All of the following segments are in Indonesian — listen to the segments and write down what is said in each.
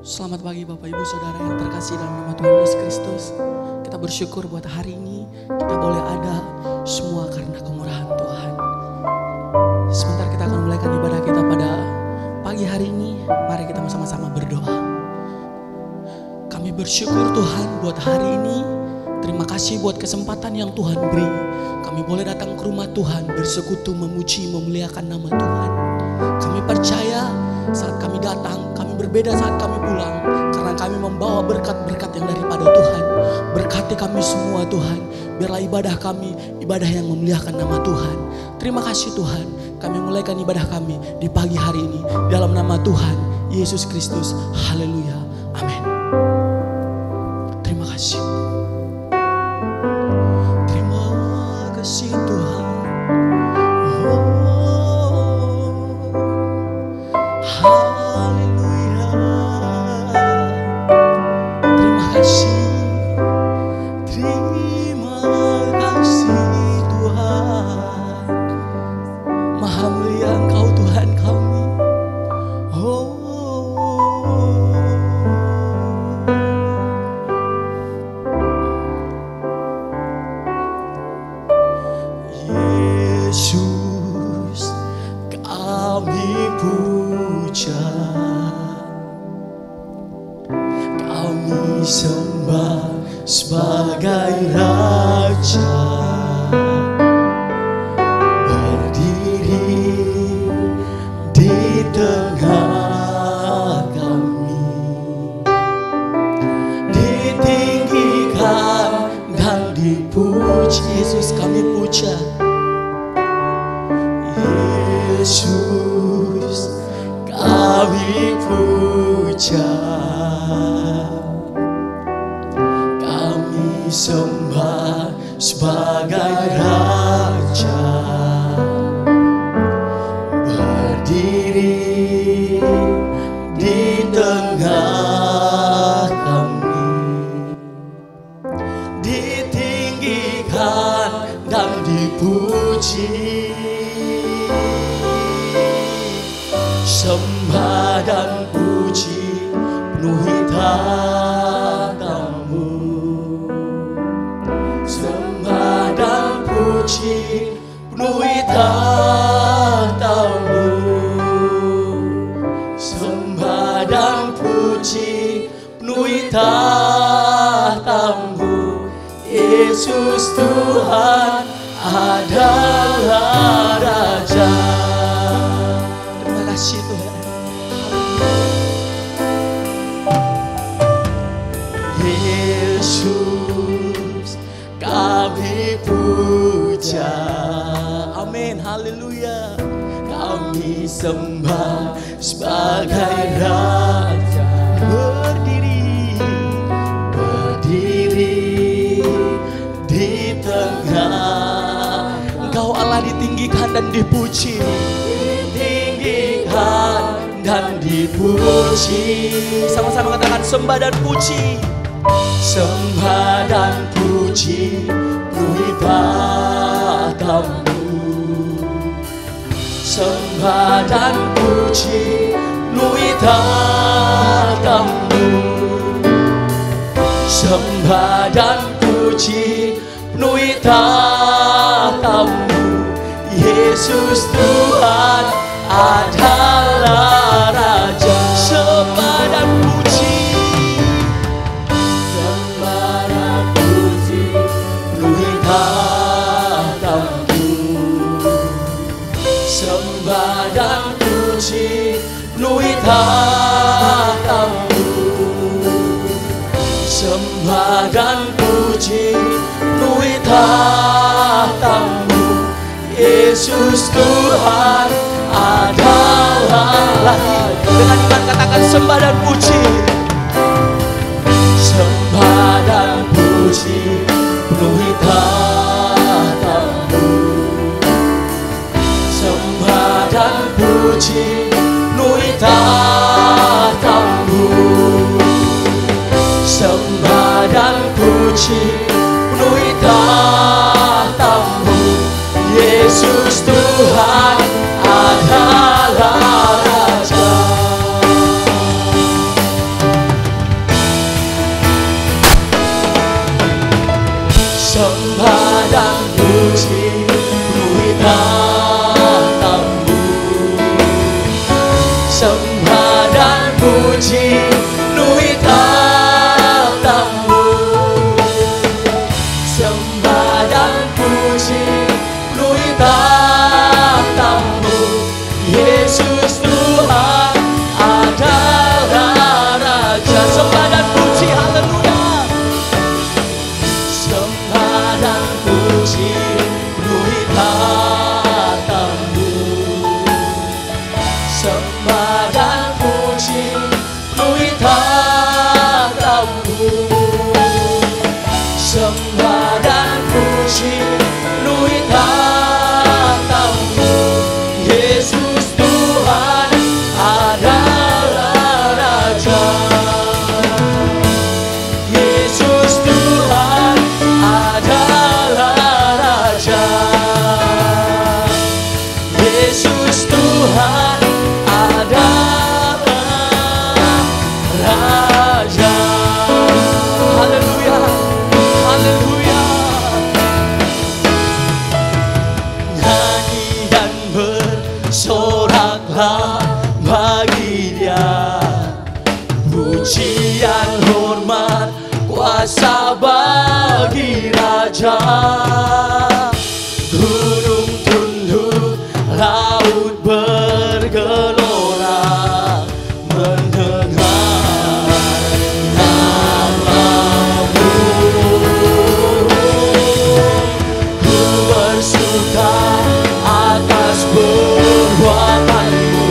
Selamat pagi Bapak Ibu Saudara yang terkasih dalam nama Tuhan Yesus Kristus. Kita bersyukur buat hari ini kita boleh ada semua karena kemurahan Tuhan. Sebentar kita akan mulaikan ibadah kita pada pagi hari ini. Mari kita sama-sama berdoa. Kami bersyukur Tuhan buat hari ini. Terima kasih buat kesempatan yang Tuhan beri. Kami boleh datang ke rumah Tuhan, bersekutu, memuji, memuliakan nama Tuhan. Kami percaya saat kami datang, kami berbeda saat kami pulang. Karena kami membawa berkat-berkat yang daripada Tuhan. Berkati kami semua Tuhan. Biarlah ibadah kami, ibadah yang memuliakan nama Tuhan. Terima kasih Tuhan. Kami mulaikan ibadah kami di pagi hari ini. Dalam nama Tuhan Yesus Kristus. Haleluya. Amin. Terima kasih. Terima kasih Tuhan. Haleluya. Terima kasih. Terima kasih Tuhan. Maha mulia Engkau Tuhan kami. Yesus kami puja, kami sembah sebagai Raja, berdiri di tengah kami, ditinggikan dan dipuji. Yesus kami puja. Yesus kami puja, kami sembah sebagai Raja, berdiri di tengah kami, ditinggikan dan dipuji. Sembah dan puji penuhi tatamu. Sembah dan puji penuhi tatamu. Sembah dan puji penuhi tatamu. Yesus Tuhan adalah Raja. Terima kasih Tuhan. Yesus kami puja. Amin. Haleluya. Kami sembah sebagai Raja, berdiri di tengah. Engkau Allah ditinggikan dan dipuji, ditinggikan dan dipuji. Sama-sama katakan sembah dan puji. Sembah dan puji penuhi tatamu. Sembah dan puji penuhi tatamu. Sembah dan puji penuhi tatamu. Yesus Tuhan adalah Raja. Sembah dan puji, sembah dan puji penuhi tatamu. Sembah dan puji penuhi tatamu. Sembah dan puji penuhi tatamu. Yesus Tuhan adalah. Dengan iman katakan sembah dan puji. Sembah dan puji penuhi tatamu. Sembah dan puji penuhi tatamu. Sembah dan puji penuhi tatamu. Yesus Tuhan adalah Raja. Pujian hormat kuasa bagi Raja. Gunung tunduk, laut bergelora, mendengar namamu. Ku bersuka atas perbuatanmu,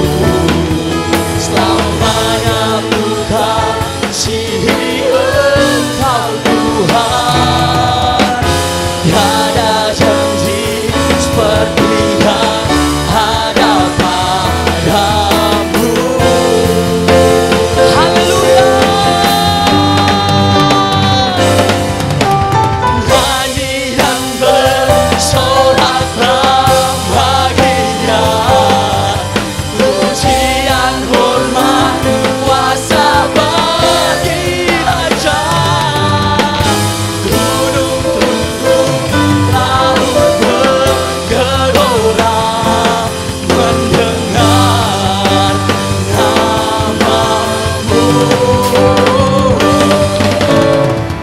selamanya ku kasihi Engkau Tuhan. Tiada janji seperti yang ada padamu. Haleluya. Nyanyian bersoraklah baginya, pujian hormat kuasa bagi Raja. Gunung tunduk, laut bergelora, mendengar namamu.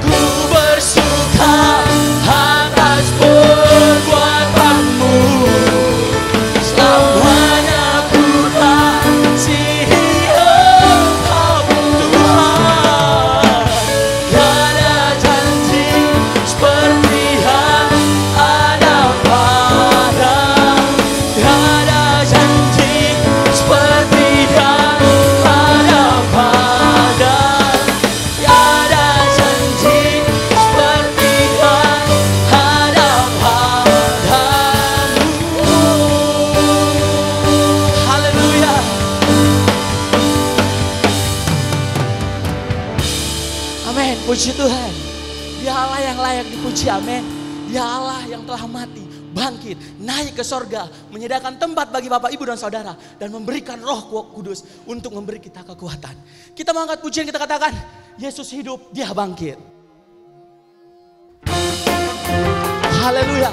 Ku bersuka atas perbuatanmu, selamanya ku kasihi Engkau Tuhan. Tiada janji seperti yang ada padamu, tiada janji seperti yang ada padamu, tiada janji seperti yang ada padamu. Haleluya. Amin. Puji Tuhan. Dia Allah yang layak dipuji. Amin. Dia Allah yang telah mati, bangkit, naik ke sorga, menyediakan tempat bagi Bapak, Ibu, dan Saudara, dan memberikan Roh Kudus untuk memberi kita kekuatan. Kita mengangkat pujian, kita katakan, Yesus hidup, Dia bangkit. Haleluya.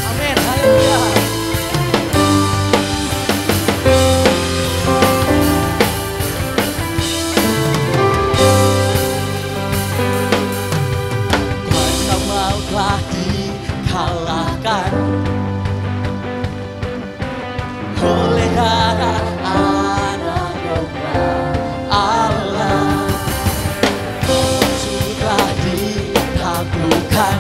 Amin. Haleluya. Kuasa maut telah dikalahkan oleh darah Anak Domba Allah. Sudah ditaklukkan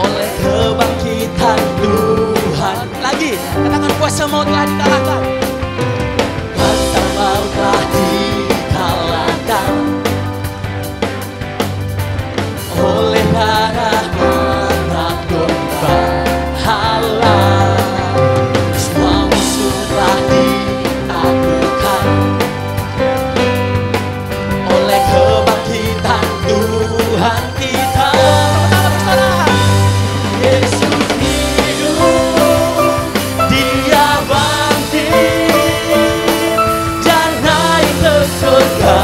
oleh kebangkitan Tuhan. Lagi, katakan kuasa maut telah dikalahkan. Kuasa maut telah dikalahkan oleh darah Anak Domba Allah. Semua musuh telah ditaklukkan oleh kebangkitan Tuhan kita. Yesus hidup, Dia bangkit dan naik ke surga,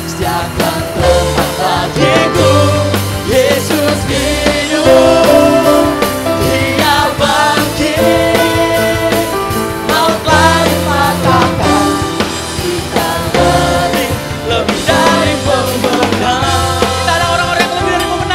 sediakan tempat bagiku. Yesus hidup, Dia bangkit, mautlah dipatahkan, kita lebih dari pemenang. Kita ada orang-orang yang lebih dari pemenang.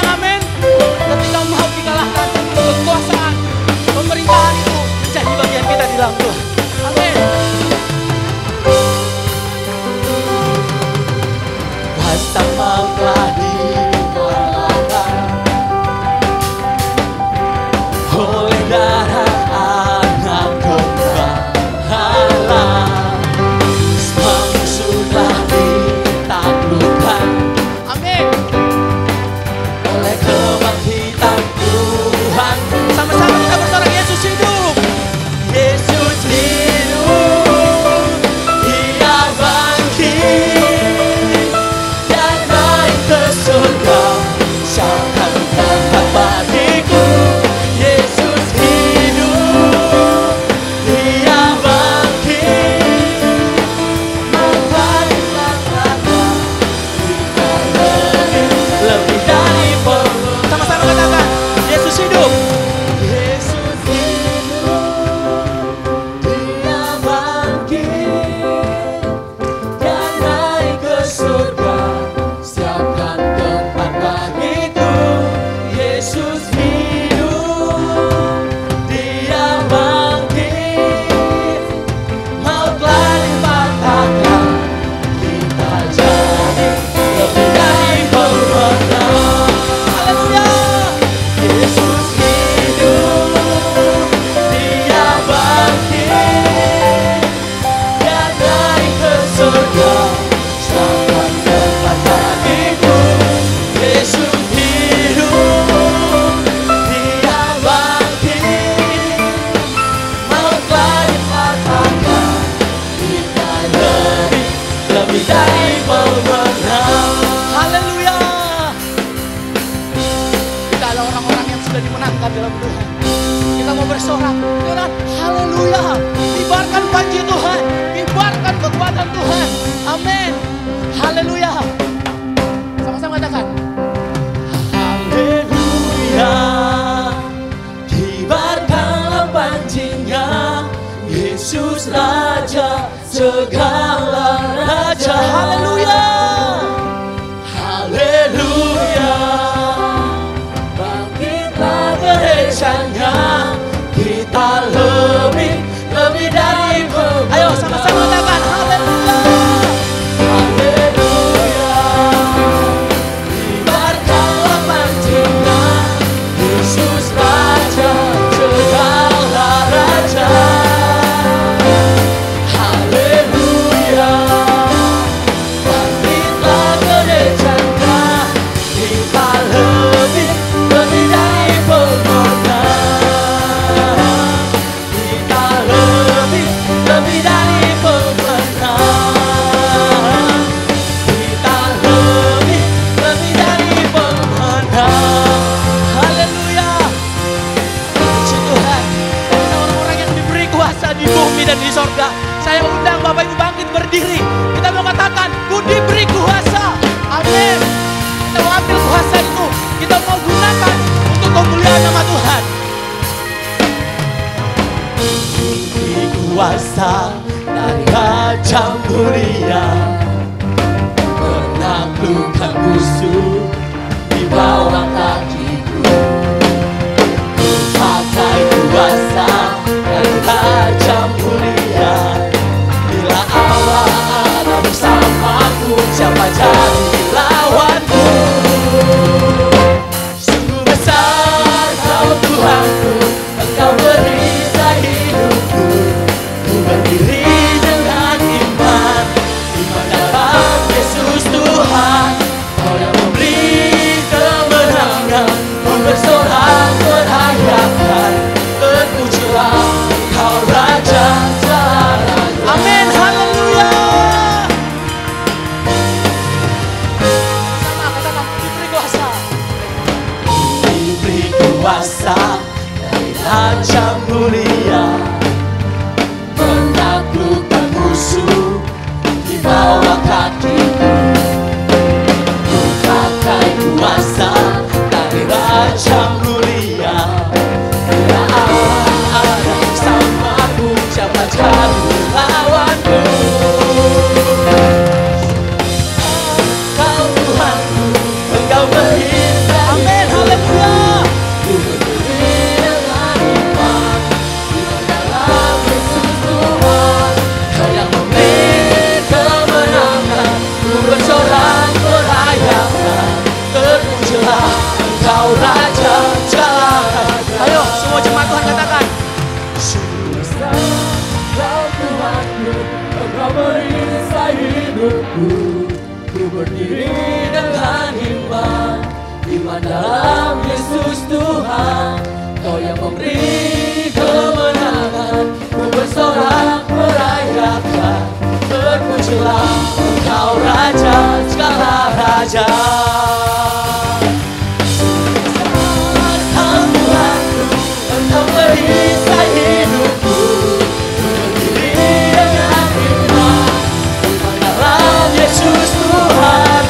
nyatakan dalam Tuhan. Kita mau bersorak, Tuhan, haleluya. Kibarkan panji Tuhan, kibarkan kekuatan Tuhan. Amin. Haleluya. Sama-sama katakan. Haleluya. Kibarkanlah panjinya, Yesus Raja segala raja. Haleluya. Haleluya. Bangkitlah gerejanya, kita lebih dari pemain. Ayo sama-sama katakan haleluya. Haleluya. Kibarkanlah panjinya, Yesus Raja segala raja. Haleluya. Bangkitlah gerejanya, kita lebih dari pemenang. Kita lebih dari pemenang. Kita lebih dari pemenang. Haleluya. Puji Tuhan. Kita orang-orang yang diberi kuasa di bumi dan di sorga. Saya undang Bapak Ibu bangkit berdiri. Kita mau katakan, ku diberi kuasa. Amin. Kita mau ambil kuasa itu. Kita mau gunakan untuk kemuliaan nama Tuhan. Diberi kuasa dari Raja mulia, menaklukkan musuh di bawah kakiku. Ku pakai kuasa dari Raja mulia. Bila Allah ada bersamaku, siapa jadi lawanku? Sungguh besar Kau Tuhanku, Engkau perisai hidupku. Ku berdiri dengan iman dalam Yesus Tuhan. Kau yang memberi kemenangan, ku bersorak berayakan, terpujilah Engkau Raja segala raja. Amin, haleluya. Sama katakan, diberi kuasa. Diberi kuasa dari Raja mulia, menaklukkan musuh di bawah kakiku. Ku pakai kuasa dari Raja mulia. Bila Allah ada bersamaku, siapa jadi lawanku? Kau Tuhanku, Engkau perisai. Amin, haleluya. Ku berdiri dengan iman dalam Yesus Tuhan. Kau yang memberi kemenangan, ku bersorak berayakan, terpujilah Engkau Raja segala raja. Ayo semua jemaat Tuhan katakan, sungguh besar Kau Tuhanku, Engkau perisai hidupku. Ku berdiri dengan iman dalam Yesus Tuhan. Kau yang memberi kemenangan, ku bersorak merayakan, terpujilah Engkau Raja segala raja. Kau Tuhanku, Engkau perisai hidupku. Ku berdiri dengan iman dalam Yesus Tuhan.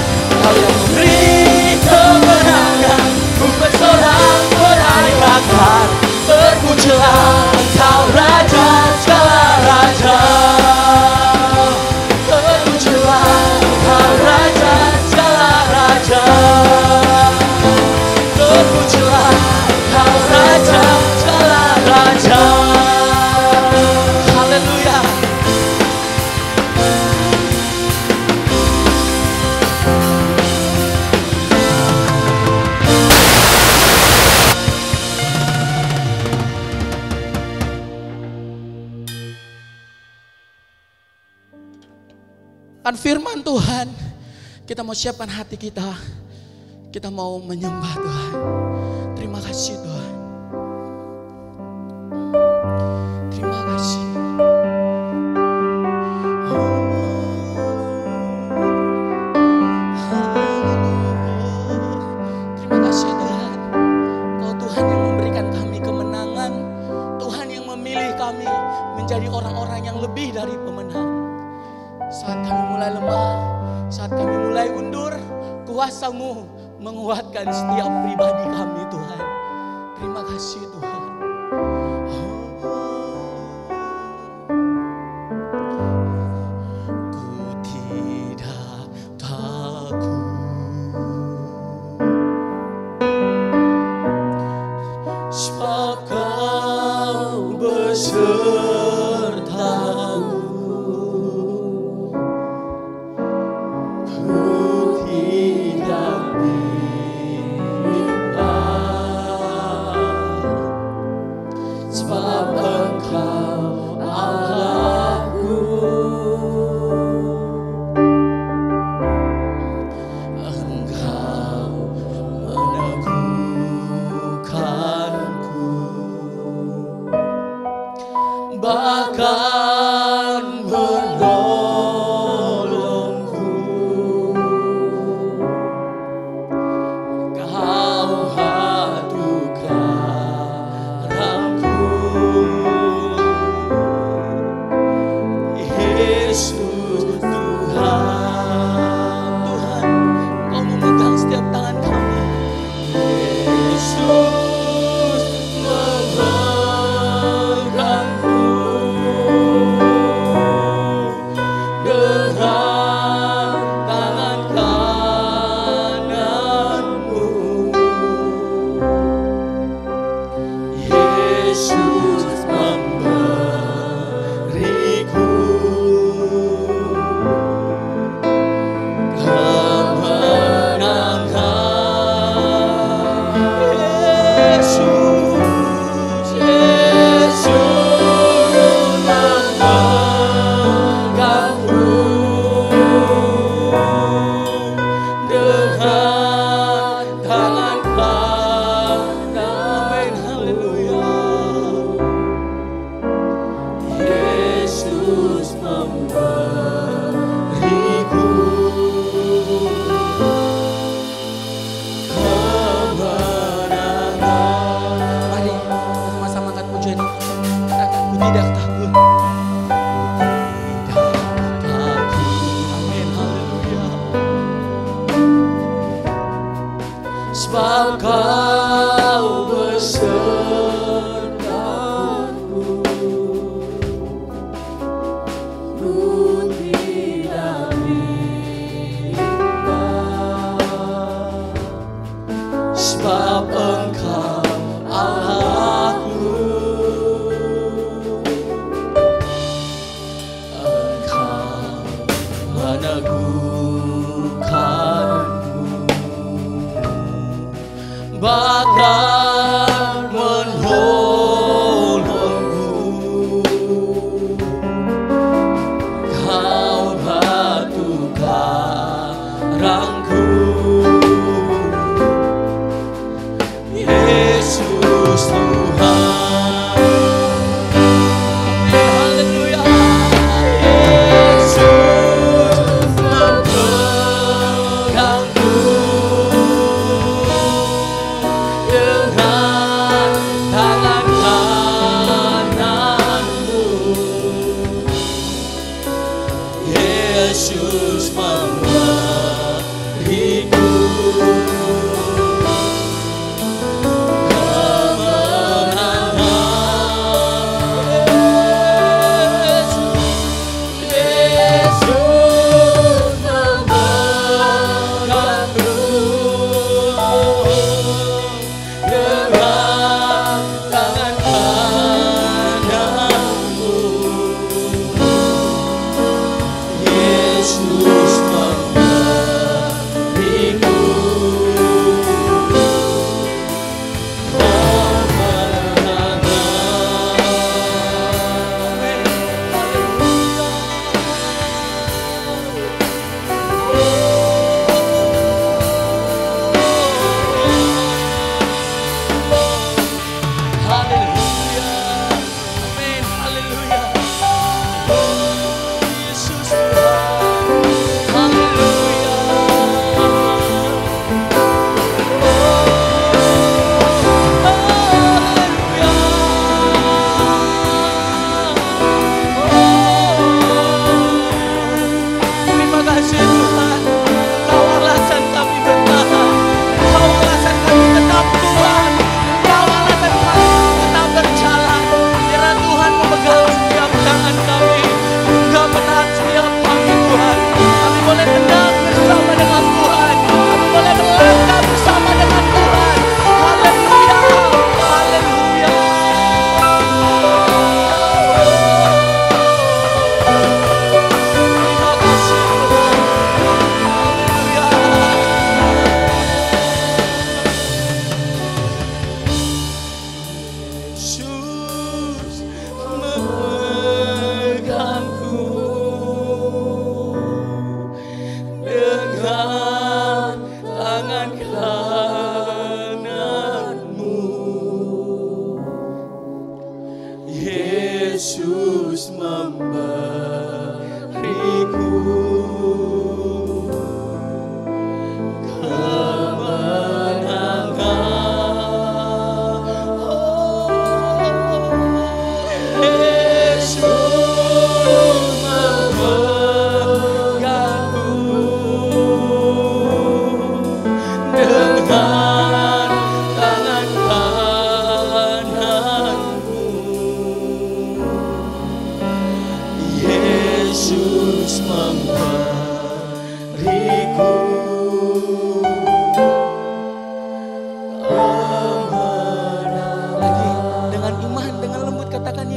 Kau yang memberi kemenangan, ku bersorak merayakan, terpujilah Engkau Raja segala raja. Terpujilah Engkau Raja segala raja. Terpujilah Engkau Raja segala raja. Haleluya. Kan firman Tuhan, kita mau siapkan hati kita. Kita mau menyembah Tuhan. Terima kasih Tuhan. Terima kasih. Terima kasih Tuhan. Kau Tuhan yang memberikan kuasa-Mu menguatkan setiap pribadi kami Tuhan. Terima kasih Tuhan. Ku tidak takut, sebab Kau besertaku. Bahkan menolongku, Kau hadu karangku. Yesus Tuhan, Tuhan, Kau memegang setiap tangan kami. Yesus tidak takut, amin, haleluya. Sebab Kau besertaku, ku tidak bimbang. Sebab Engkau Allahku, bahkan menolongku. Kau batu karangku. Yesus Tuhan, haleluya. Yesus memegangku dengan tangan kananmu. Yesus memberiku kemenangan.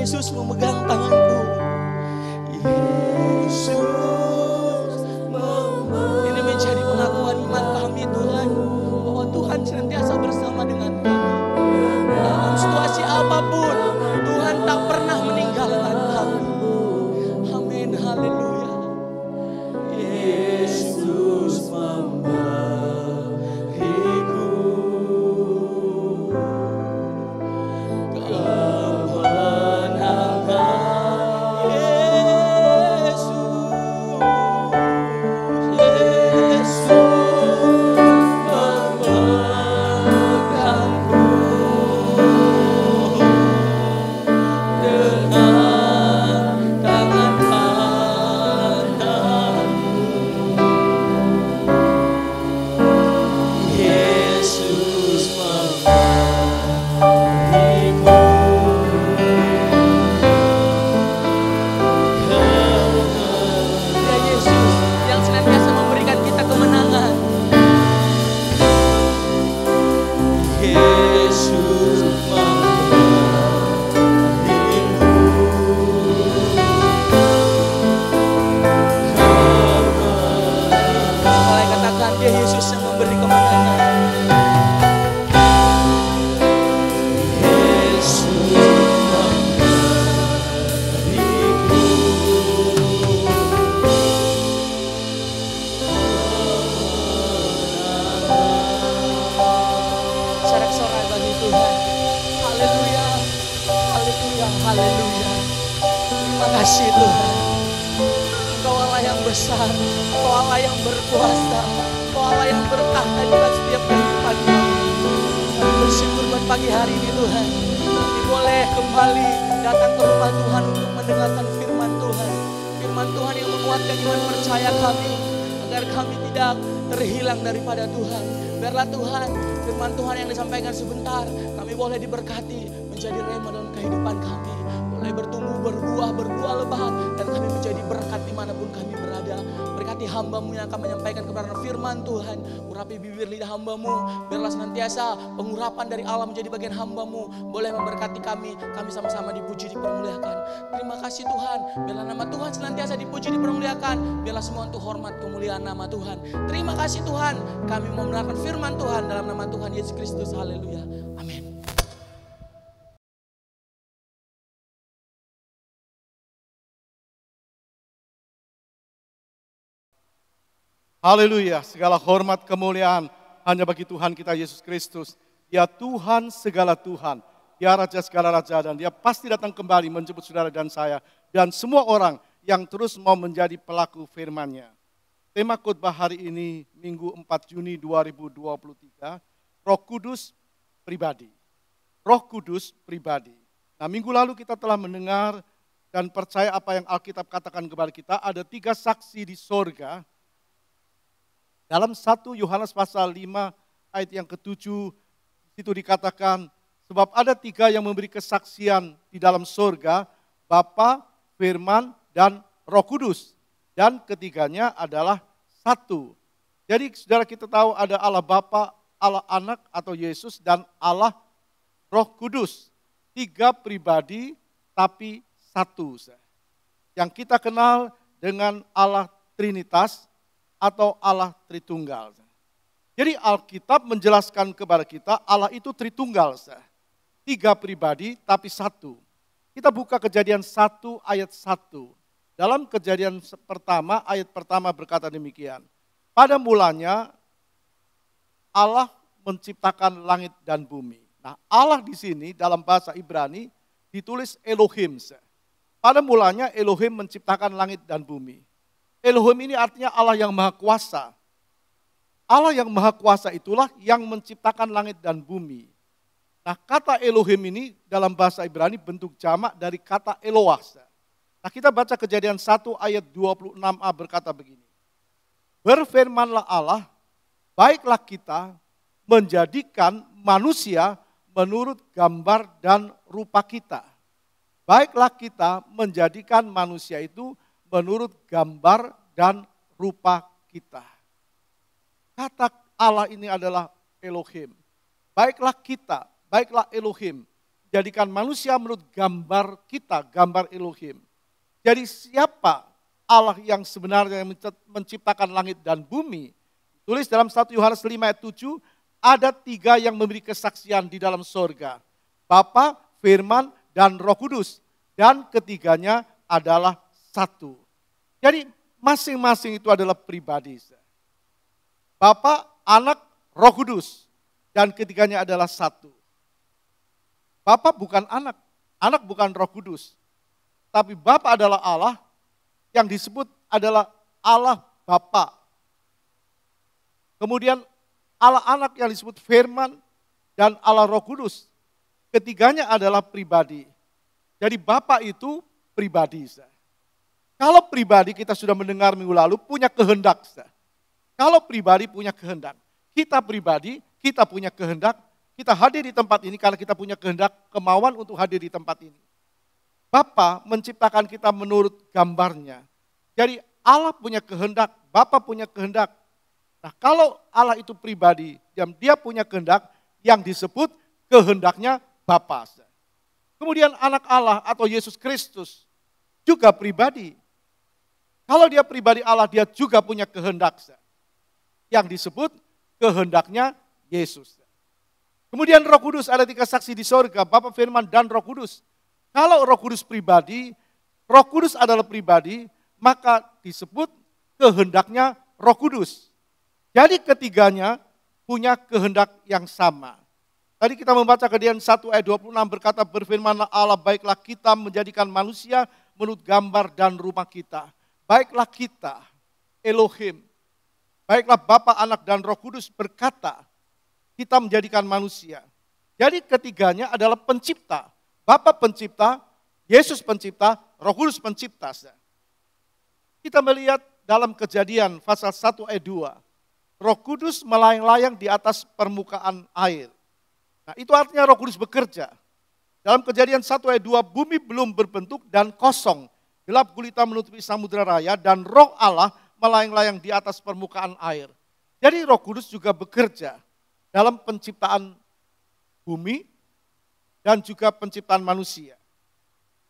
Yesus memegang tanganku. Yesus ini menjadi pengakuan iman kami Tuhan, bahwa Tuhan senantiasa bersama dengan kami. Dalam situasi apapun, Tuhan tak pernah meninggalkan kami. Amin, haleluya. Yesus memberiku kemenangan. Yesus memegangku dengan tangan kananmu. Yesus memberiku kemenangan. Ya Yesus yang senantiasa memberikan kita kemenangan. Yesus memberiku kemenangan. Oleh katakan dia Yesus yang memberi kemenangan. Yesus memberiku sorak-sorai bagi Tuhan. Haleluya, haleluya, haleluya. Terima kasih Tuhan. Engkau Allah yang besar, Engkau Allah yang berkuasa, Engkau Allah yang bertahta di dalam setiap kehidupan kami. Kami bersyukur buat pagi hari ini Tuhan. Kami boleh kembali datang ke rumah Tuhan untuk mendengarkan firman Tuhan. Firman Tuhan yang menguatkan iman percaya kami, agar kami tidak terhilang daripada Tuhan. Biarlah Tuhan, firman Tuhan yang disampaikan sebentar, kami boleh diberkati menjadi rema dalam kehidupan kami. Boleh bertumbuh, berbuah lebat, dan kami menjadi berkat dimanapun kami berada. Berkati hamba-Mu yang akan menyampaikan kebenaran firman Tuhan. Urapi bibir lidah hamba-Mu, biarlah senantiasa pengurapan dari Allah menjadi bagian hamba-Mu. Boleh memberkati kami sama-sama dipuji, dipermuliakan. Terima kasih Tuhan, biarlah nama Tuhan senantiasa dipuji, dipermuliakan. Biarlah semua untuk hormat kemuliaan nama Tuhan. Terima kasih Tuhan, kami mau mendengarkan firman Tuhan dalam nama Tuhan Yesus Kristus. Haleluya, amin. Haleluya, segala hormat kemuliaan hanya bagi Tuhan kita Yesus Kristus. Dia Tuhan segala Tuhan, Dia Raja segala Raja, dan Dia pasti datang kembali menjemput saudara dan saya dan semua orang yang terus mau menjadi pelaku firman-Nya. Tema khotbah hari ini Minggu 4 Juni 2023, Roh Kudus pribadi. Roh Kudus pribadi. Nah, minggu lalu kita telah mendengar dan percaya apa yang Alkitab katakan kepada kita, ada 3 saksi di sorga. Dalam 1 Yohanes pasal 5 ayat yang ke-7 itu dikatakan, sebab ada 3 yang memberi kesaksian di dalam sorga, Bapa, Firman, dan Roh Kudus. Dan ketiganya adalah satu. Jadi saudara kita tahu ada Allah Bapa, Allah Anak atau Yesus, dan Allah Roh Kudus. 3 pribadi tapi satu. Yang kita kenal dengan Allah Trinitas atau Allah Tritunggal. Jadi Alkitab menjelaskan kepada kita Allah itu Tritunggal. 3 pribadi tapi satu. Kita buka Kejadian 1 ayat 1. Dalam Kejadian pertama ayat pertama berkata demikian. Pada mulanya Allah menciptakan langit dan bumi. Nah, Allah di sini dalam bahasa Ibrani ditulis Elohim. Pada mulanya Elohim menciptakan langit dan bumi. Elohim ini artinya Allah yang Maha Kuasa. Allah yang Maha Kuasa itulah yang menciptakan langit dan bumi. Nah, kata Elohim ini dalam bahasa Ibrani bentuk jamak dari kata Eloah. Nah, kita baca Kejadian 1 ayat 26a berkata begini. Berfirmanlah Allah, baiklah kita menjadikan manusia menurut gambar dan rupa kita. Baiklah kita menjadikan manusia itu menurut gambar dan rupa kita. Kata Allah ini adalah Elohim. Baiklah kita, baiklah Elohim. menjadikan manusia menurut gambar kita, gambar Elohim. Jadi siapa Allah yang sebenarnya yang menciptakan langit dan bumi? Tulis dalam 1 Yohanes 5 ayat 7, ada 3 yang memberi kesaksian di dalam sorga. Bapa, Firman, dan Roh Kudus. Dan ketiganya adalah satu. Jadi masing-masing itu adalah pribadi. Bapa, Anak, Roh Kudus. Dan ketiganya adalah satu. Bapa bukan anak, anak bukan Roh Kudus. Tapi Bapa adalah Allah yang disebut adalah Allah Bapa. Kemudian Allah Anak yang disebut Firman dan Allah Roh Kudus. Ketiganya adalah pribadi. Jadi Bapa itu pribadi. Kalau pribadi kita sudah mendengar minggu lalu punya kehendak. Kalau pribadi punya kehendak. Kita pribadi, kita punya kehendak. Kita hadir di tempat ini karena kita punya kehendak, kemauan untuk hadir di tempat ini. Bapa menciptakan kita menurut gambarnya. Jadi Allah punya kehendak, Bapa punya kehendak. Nah kalau Allah itu pribadi, dia punya kehendak yang disebut kehendaknya Bapa. Kemudian anak Allah atau Yesus Kristus juga pribadi. Kalau dia pribadi Allah, dia juga punya kehendak yang disebut kehendaknya Yesus. Kemudian Roh Kudus, ada 3 saksi di sorga, Bapa, Firman, dan Roh Kudus. Kalau Roh Kudus pribadi, Roh Kudus adalah pribadi, maka disebut kehendaknya Roh Kudus. Jadi ketiganya punya kehendak yang sama. Tadi kita membaca Kejadian 1 ayat 26 berkata, berfirmanlah Allah, baiklah kita menjadikan manusia menurut gambar dan rupa kita. Baiklah kita, Elohim. Baiklah Bapa, Anak, dan Roh Kudus berkata, kita menjadikan manusia. Jadi ketiganya adalah pencipta. Bapa pencipta, Yesus pencipta, Roh Kudus pencipta. Kita melihat dalam Kejadian pasal 1 ayat 2. Roh Kudus melayang-layang di atas permukaan air. Nah itu artinya Roh Kudus bekerja. Dalam Kejadian 1 ayat 2, bumi belum berbentuk dan kosong. Gelap gulita menutupi samudera raya dan Roh Allah melayang-layang di atas permukaan air. Jadi Roh Kudus juga bekerja dalam penciptaan bumi dan juga penciptaan manusia.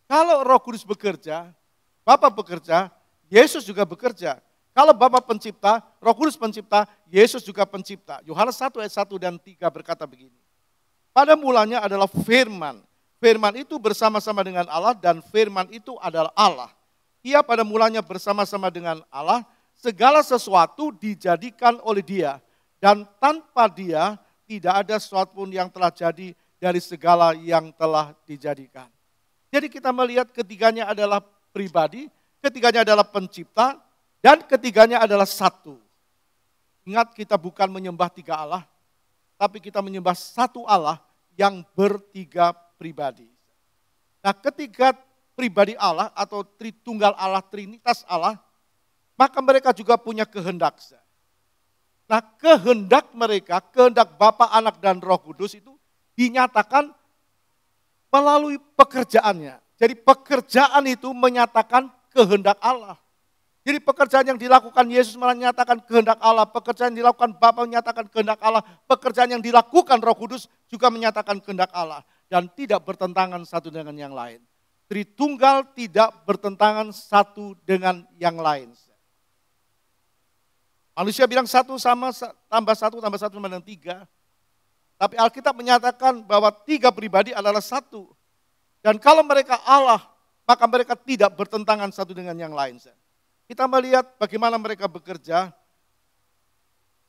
Kalau Roh Kudus bekerja, Bapa bekerja, Yesus juga bekerja. Kalau Bapa pencipta, Roh Kudus pencipta, Yesus juga pencipta. Yohanes 1 ayat 1 dan 3 berkata begini. Pada mulanya adalah firman. Firman itu bersama-sama dengan Allah dan firman itu adalah Allah. Ia pada mulanya bersama-sama dengan Allah, segala sesuatu dijadikan oleh Dia. Dan tanpa Dia tidak ada sesuatu pun yang telah jadi dari segala yang telah dijadikan. Jadi kita melihat ketiganya adalah pribadi, ketiganya adalah pencipta, dan ketiganya adalah satu. Ingat kita bukan menyembah 3 Allah, tapi kita menyembah satu Allah yang bertiga pribadi. Nah ketiga pribadi Allah atau Tritunggal Allah, Trinitas Allah, maka mereka juga punya kehendak. Nah kehendak mereka, kehendak Bapa, Anak, dan Roh Kudus itu dinyatakan melalui pekerjaannya. Jadi pekerjaan itu menyatakan kehendak Allah. Jadi pekerjaan yang dilakukan Yesus menyatakan kehendak Allah, pekerjaan yang dilakukan Bapa menyatakan kehendak Allah, pekerjaan yang dilakukan Roh Kudus juga menyatakan kehendak Allah. Dan tidak bertentangan satu dengan yang lain. Tritunggal tidak bertentangan satu dengan yang lain. Manusia bilang satu sama tambah satu sama dengan 3. Tapi Alkitab menyatakan bahwa 3 pribadi adalah satu. Dan kalau mereka Allah, maka mereka tidak bertentangan satu dengan yang lain. Kita melihat bagaimana mereka bekerja.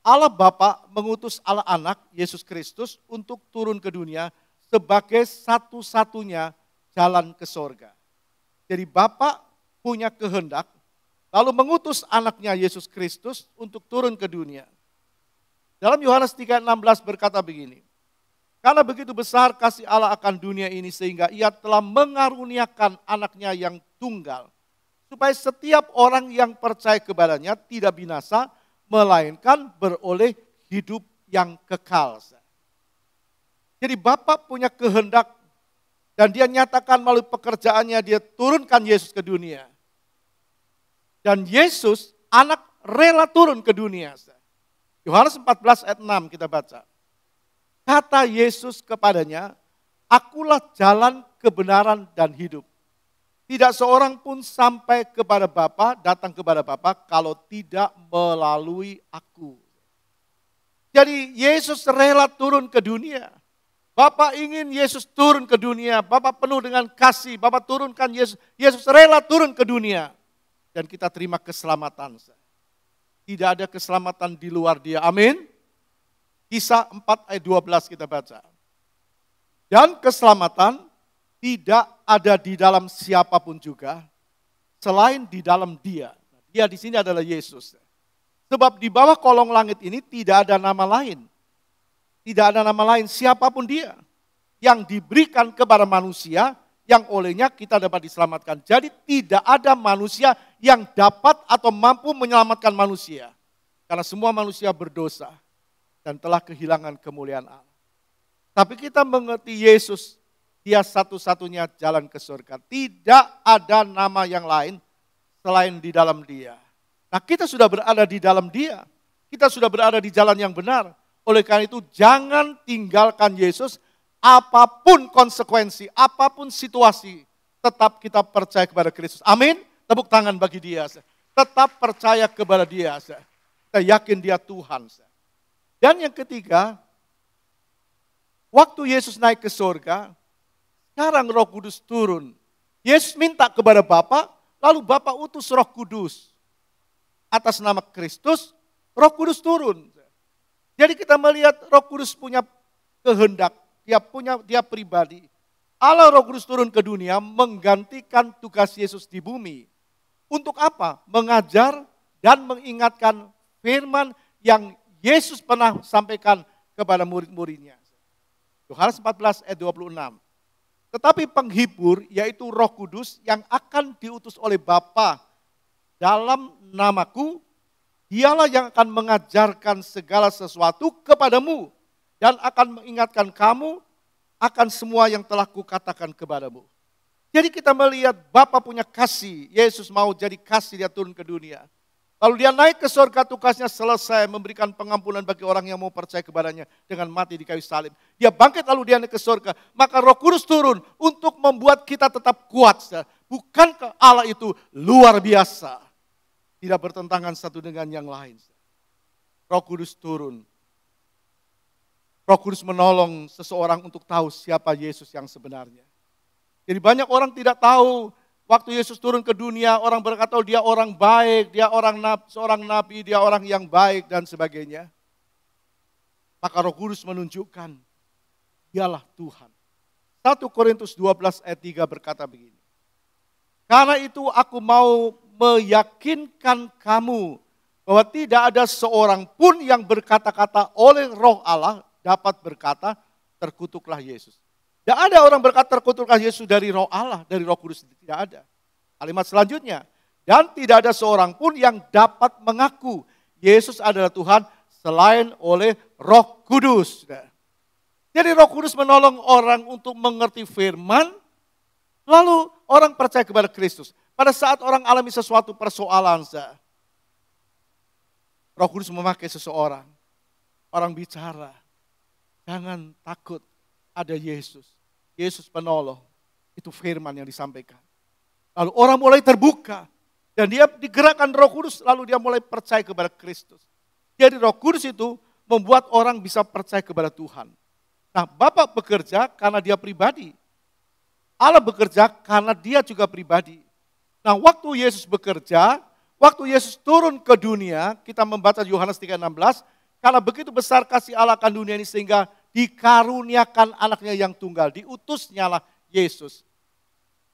Allah Bapa mengutus Allah Anak, Yesus Kristus, untuk turun ke dunia sebagai satu-satunya jalan ke sorga. Jadi Bapa punya kehendak, lalu mengutus anaknya Yesus Kristus untuk turun ke dunia. Dalam Yohanes 3:16 berkata begini, karena begitu besar kasih Allah akan dunia ini sehingga Ia telah mengaruniakan anaknya yang tunggal, supaya setiap orang yang percaya kepadanya tidak binasa, melainkan beroleh hidup yang kekal. Jadi Bapa punya kehendak dan Dia nyatakan melalui pekerjaannya Dia turunkan Yesus ke dunia. Dan Yesus anak rela turun ke dunia. Yohanes 14 ayat 6 kita baca. Kata Yesus kepadanya, Akulah jalan, kebenaran, dan hidup. Tidak seorang pun sampai kepada Bapa, datang kepada Bapa kalau tidak melalui aku. Jadi Yesus rela turun ke dunia. Bapa ingin Yesus turun ke dunia. Bapa penuh dengan kasih. Bapa turunkan Yesus. Yesus rela turun ke dunia. Dan kita terima keselamatan. Tidak ada keselamatan di luar dia. Amin. Kisah 4 ayat 12 kita baca. Dan keselamatan tidak ada di dalam siapapun juga selain di dalam dia. Dia di sini adalah Yesus. Sebab di bawah kolong langit ini tidak ada nama lain. Tidak ada nama lain siapapun dia yang diberikan kepada manusia yang olehnya kita dapat diselamatkan. Jadi tidak ada manusia yang dapat atau mampu menyelamatkan manusia. Karena semua manusia berdosa dan telah kehilangan kemuliaan Allah. Tapi kita mengerti Yesus, dia satu-satunya jalan ke surga. Tidak ada nama yang lain selain di dalam dia. Nah kita sudah berada di dalam dia. Kita sudah berada di jalan yang benar. Oleh karena itu jangan tinggalkan Yesus apapun konsekuensi, apapun situasi. Tetap kita percaya kepada Kristus. Amin. Tepuk tangan bagi dia. Tetap percaya kepada dia. Kita yakin dia Tuhan. Dan yang ketiga, waktu Yesus naik ke surga, sekarang Roh Kudus turun. Yesus minta kepada Bapa, lalu Bapa utus Roh Kudus. Atas nama Kristus, Roh Kudus turun. Jadi kita melihat Roh Kudus punya kehendak, dia pribadi. Allah Roh Kudus turun ke dunia menggantikan tugas Yesus di bumi. Untuk apa? Mengajar dan mengingatkan firman yang Yesus pernah sampaikan kepada murid-muridnya. Yohanes 14 ayat 26. Tetapi penghibur yaitu Roh Kudus yang akan diutus oleh Bapa dalam namaku, dialah yang akan mengajarkan segala sesuatu kepadamu dan akan mengingatkan kamu akan semua yang telah kukatakan kepadamu. Jadi kita melihat Bapa punya kasih, Yesus mau jadi kasih, dia turun ke dunia. Lalu dia naik ke surga, tugasnya selesai memberikan pengampunan bagi orang yang mau percaya kepadanya dengan mati di kayu salib. Dia bangkit lalu dia naik ke surga, maka Roh Kudus turun untuk membuat kita tetap kuat. Bukankah Allah itu luar biasa? Tidak bertentangan satu dengan yang lain. Roh Kudus turun. Roh Kudus menolong seseorang untuk tahu siapa Yesus yang sebenarnya. Jadi banyak orang tidak tahu. Waktu Yesus turun ke dunia, orang berkata dia orang baik, dia seorang nabi, dia orang yang baik dan sebagainya. Maka Roh Kudus menunjukkan, dialah Tuhan. 1 Korintus 12 ayat 3 berkata begini. Karena itu aku mau meyakinkan kamu bahwa tidak ada seorang pun yang berkata-kata oleh Roh Allah dapat berkata, terkutuklah Yesus. Tidak ada orang berkata terkutuklah Yesus dari Roh Allah, dari Roh Kudus, tidak ada. Kalimat selanjutnya, dan tidak ada seorang pun yang dapat mengaku Yesus adalah Tuhan selain oleh Roh Kudus. Jadi Roh Kudus menolong orang untuk mengerti firman, lalu orang percaya kepada Kristus. Pada saat orang alami sesuatu persoalan, Roh Kudus memakai seseorang, orang bicara, jangan takut, ada Yesus. Yesus penolong, itu firman yang disampaikan. Lalu orang mulai terbuka, dan dia digerakkan Roh Kudus, lalu dia mulai percaya kepada Kristus. Jadi Roh Kudus itu membuat orang bisa percaya kepada Tuhan. Nah, Bapa bekerja karena dia pribadi. Allah bekerja karena dia juga pribadi. Nah, waktu Yesus bekerja, waktu Yesus turun ke dunia, kita membaca Yohanes 3:16, karena begitu besar kasih Allah akan dunia ini sehingga dikaruniakan anaknya yang tunggal, diutusnyalah Yesus.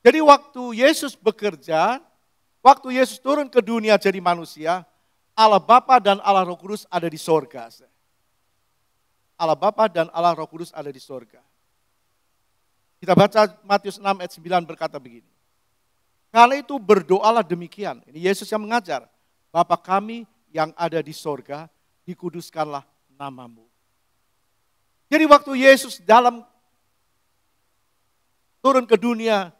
Jadi waktu Yesus bekerja, waktu Yesus turun ke dunia jadi manusia, Allah Bapa dan Allah Roh Kudus ada di sorga. Allah Bapa dan Allah Roh Kudus ada di sorga. Kita baca Matius 6 ayat 9 berkata begini. Karena itu berdoalah demikian. Ini Yesus yang mengajar. Bapa kami yang ada di sorga, dikuduskanlah namamu. Jadi waktu Yesus turun ke dunia,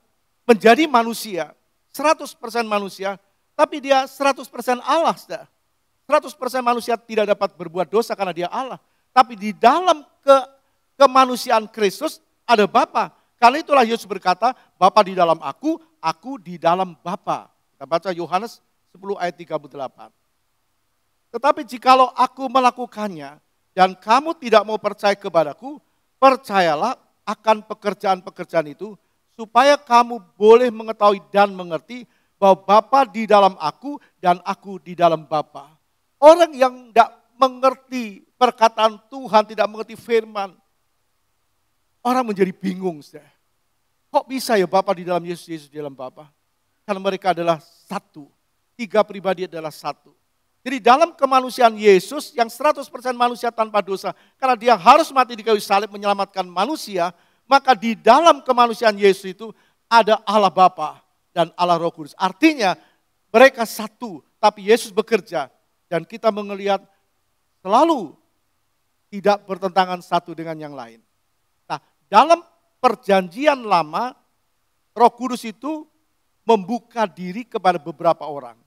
menjadi manusia, 100% manusia, tapi dia 100% Allah. 100% manusia tidak dapat berbuat dosa karena dia Allah. Tapi di dalam kemanusiaan Kristus ada Bapa. Karena itulah Yesus berkata, Bapa di dalam aku di dalam Bapa. Kita baca Yohanes 10 ayat 38. Tetapi jikalau aku melakukannya dan kamu tidak mau percaya kepadaku, percayalah akan pekerjaan-pekerjaan itu, supaya kamu boleh mengetahui dan mengerti bahwa Bapa di dalam aku dan aku di dalam Bapa. Orang yang tidak mengerti perkataan Tuhan, tidak mengerti firman, orang menjadi bingung. Kok bisa ya Bapa di dalam Yesus, Yesus di dalam Bapa? Karena mereka adalah satu. Tiga pribadi adalah satu. Jadi dalam kemanusiaan Yesus yang 100% manusia tanpa dosa, karena dia harus mati di kayu salib menyelamatkan manusia, maka di dalam kemanusiaan Yesus itu ada Allah Bapa dan Allah Roh Kudus. Artinya mereka satu, tapi Yesus bekerja dan kita melihat selalu tidak bertentangan satu dengan yang lain. Nah, dalam perjanjian lama, Roh Kudus itu membuka diri kepada beberapa orang.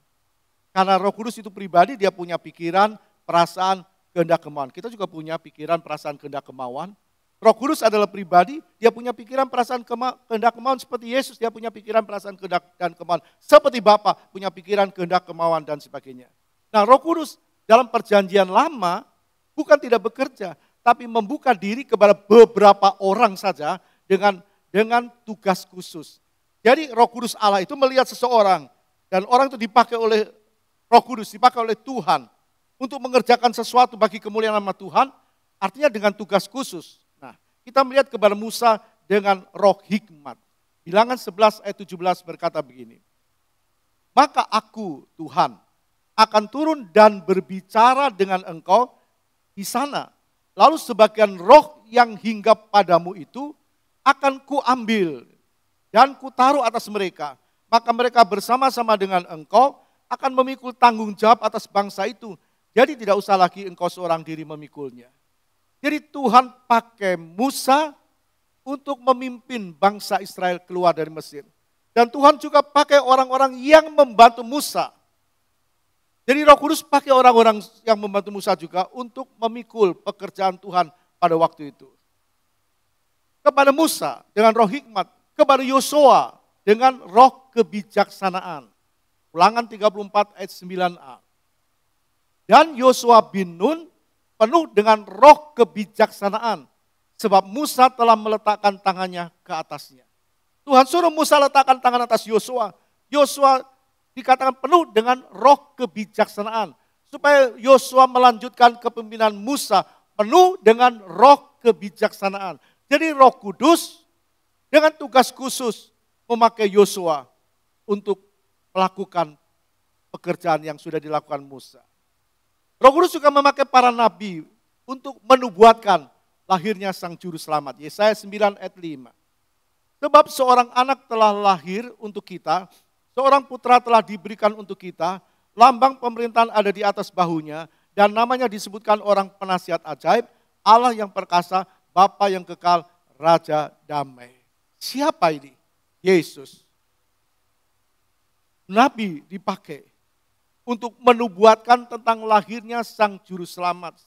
Karena Roh Kudus itu pribadi, dia punya pikiran, perasaan, kehendak kemauan. Kita juga punya pikiran, perasaan, kehendak kemauan. Roh Kudus adalah pribadi, dia punya pikiran, perasaan, kehendak kemauan seperti Yesus, dia punya pikiran, perasaan, kehendak dan kemauan. Seperti Bapa punya pikiran, kehendak, kemauan dan sebagainya. Nah, Roh Kudus dalam perjanjian lama bukan tidak bekerja, tapi membuka diri kepada beberapa orang saja dengan tugas khusus. Jadi Roh Kudus Allah itu melihat seseorang dan orang itu dipakai oleh Roh Kudus, dipakai oleh Tuhan untuk mengerjakan sesuatu bagi kemuliaan nama Tuhan, artinya dengan tugas khusus. Nah, kita melihat kepada Musa dengan roh hikmat. Bilangan 11 ayat 17 berkata begini. Maka aku, Tuhan, akan turun dan berbicara dengan engkau di sana. Lalu sebagian roh yang hinggap padamu itu akan kuambil dan kutaruh atas mereka. Maka mereka bersama-sama dengan engkau akan memikul tanggung jawab atas bangsa itu. Jadi tidak usah lagi engkau seorang diri memikulnya. Jadi Tuhan pakai Musa untuk memimpin bangsa Israel keluar dari Mesir. Dan Tuhan juga pakai orang-orang yang membantu Musa. Jadi Roh Kudus pakai orang-orang yang membantu Musa juga untuk memikul pekerjaan Tuhan pada waktu itu. Kepada Musa dengan roh hikmat, kepada Yosua dengan roh kebijaksanaan. Ulangan 34 ayat 9a. Dan Yosua bin Nun penuh dengan roh kebijaksanaan. Sebab Musa telah meletakkan tangannya ke atasnya. Tuhan suruh Musa letakkan tangan atas Yosua. Yosua dikatakan penuh dengan roh kebijaksanaan. Supaya Yosua melanjutkan kepemimpinan Musa penuh dengan roh kebijaksanaan. Jadi Roh Kudus dengan tugas khusus memakai Yosua untuk melakukan pekerjaan yang sudah dilakukan Musa. Roh Kudus juga memakai para nabi untuk menubuatkan lahirnya sang juru selamat. Yesaya 9 ayat 5. Sebab seorang anak telah lahir untuk kita, seorang putra telah diberikan untuk kita, lambang pemerintahan ada di atas bahunya, dan namanya disebutkan orang penasihat ajaib, Allah yang perkasa, Bapa yang kekal, Raja damai. Siapa ini? Yesus. Nabi dipakai untuk menubuatkan tentang lahirnya sang juru selamat.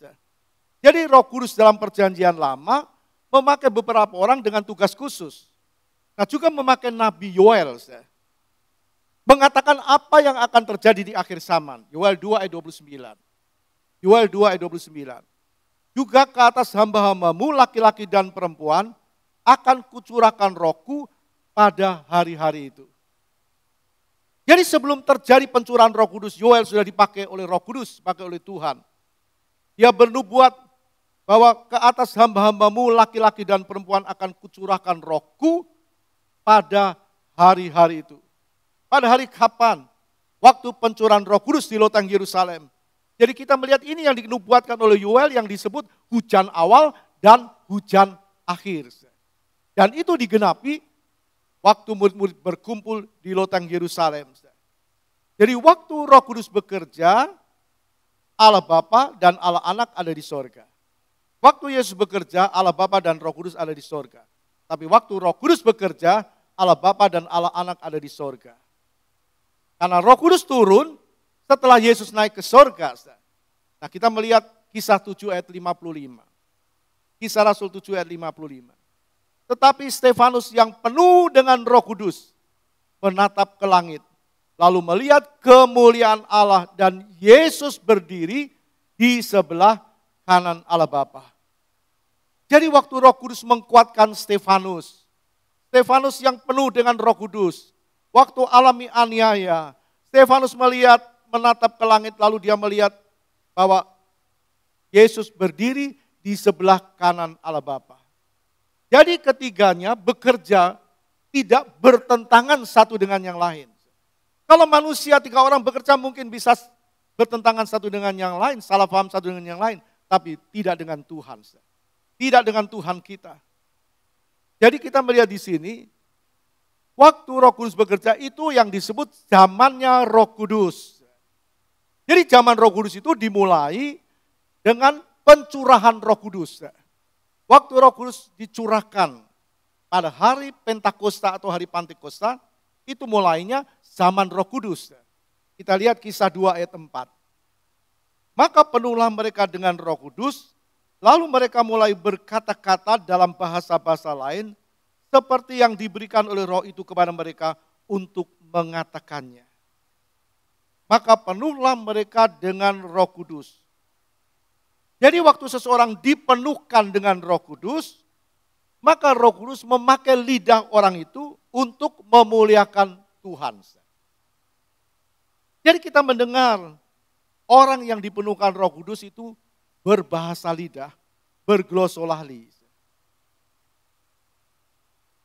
Jadi Roh Kudus dalam perjanjian lama memakai beberapa orang dengan tugas khusus. Nah juga memakai Nabi Yoel. Mengatakan apa yang akan terjadi di akhir zaman. Yoel 2 ayat 29. Yoel 2 ayat 29. Juga ke atas hamba-hambamu laki-laki dan perempuan akan kucurahkan rohku pada hari-hari itu. Jadi sebelum terjadi pencurahan Roh Kudus, Yoel sudah dipakai oleh Roh Kudus, dipakai oleh Tuhan. Dia bernubuat bahwa ke atas hamba-hambamu laki-laki dan perempuan akan kucurahkan rohku pada hari-hari itu. Pada hari kapan? Waktu pencurahan Roh Kudus di loteng Yerusalem. Jadi kita melihat ini yang dinubuatkan oleh Yoel yang disebut hujan awal dan hujan akhir. Dan itu digenapi waktu murid-murid berkumpul di loteng Yerusalem. Jadi waktu Roh Kudus bekerja, Allah Bapa dan Allah Anak ada di sorga. Waktu Yesus bekerja, Allah Bapa dan Roh Kudus ada di sorga. Tapi waktu Roh Kudus bekerja, Allah Bapa dan Allah Anak ada di sorga. Karena Roh Kudus turun setelah Yesus naik ke sorga. Nah kita melihat kisah 7 ayat 55. Kisah Rasul 7 ayat 55. Tetapi Stefanus yang penuh dengan Roh Kudus menatap ke langit, lalu melihat kemuliaan Allah dan Yesus berdiri di sebelah kanan Allah Bapa. Jadi waktu Roh Kudus menguatkan Stefanus, Stefanus yang penuh dengan Roh Kudus, waktu alami aniaya, Stefanus melihat, menatap ke langit, lalu dia melihat bahwa Yesus berdiri di sebelah kanan Allah Bapa. Jadi ketiganya bekerja tidak bertentangan satu dengan yang lain. Kalau manusia 3 orang bekerja mungkin bisa bertentangan satu dengan yang lain, salah paham satu dengan yang lain, tapi tidak dengan Tuhan. Tidak dengan Tuhan kita. Jadi kita melihat di sini, waktu Roh Kudus bekerja itu yang disebut zamannya Roh Kudus. Jadi zaman Roh Kudus itu dimulai dengan pencurahan Roh Kudus. Waktu Roh Kudus dicurahkan pada hari Pentakosta atau hari Pantekosta, itu mulainya zaman Roh Kudus. Kita lihat Kisah 2 ayat 4. Maka penuhlah mereka dengan Roh Kudus, lalu mereka mulai berkata-kata dalam bahasa-bahasa lain, seperti yang diberikan oleh Roh itu kepada mereka untuk mengatakannya. Maka penuhlah mereka dengan Roh Kudus. Jadi waktu seseorang dipenuhkan dengan Roh Kudus, maka Roh Kudus memakai lidah orang itu untuk memuliakan Tuhan. Jadi kita mendengar orang yang dipenuhkan Roh Kudus itu berbahasa lidah, berglosolali.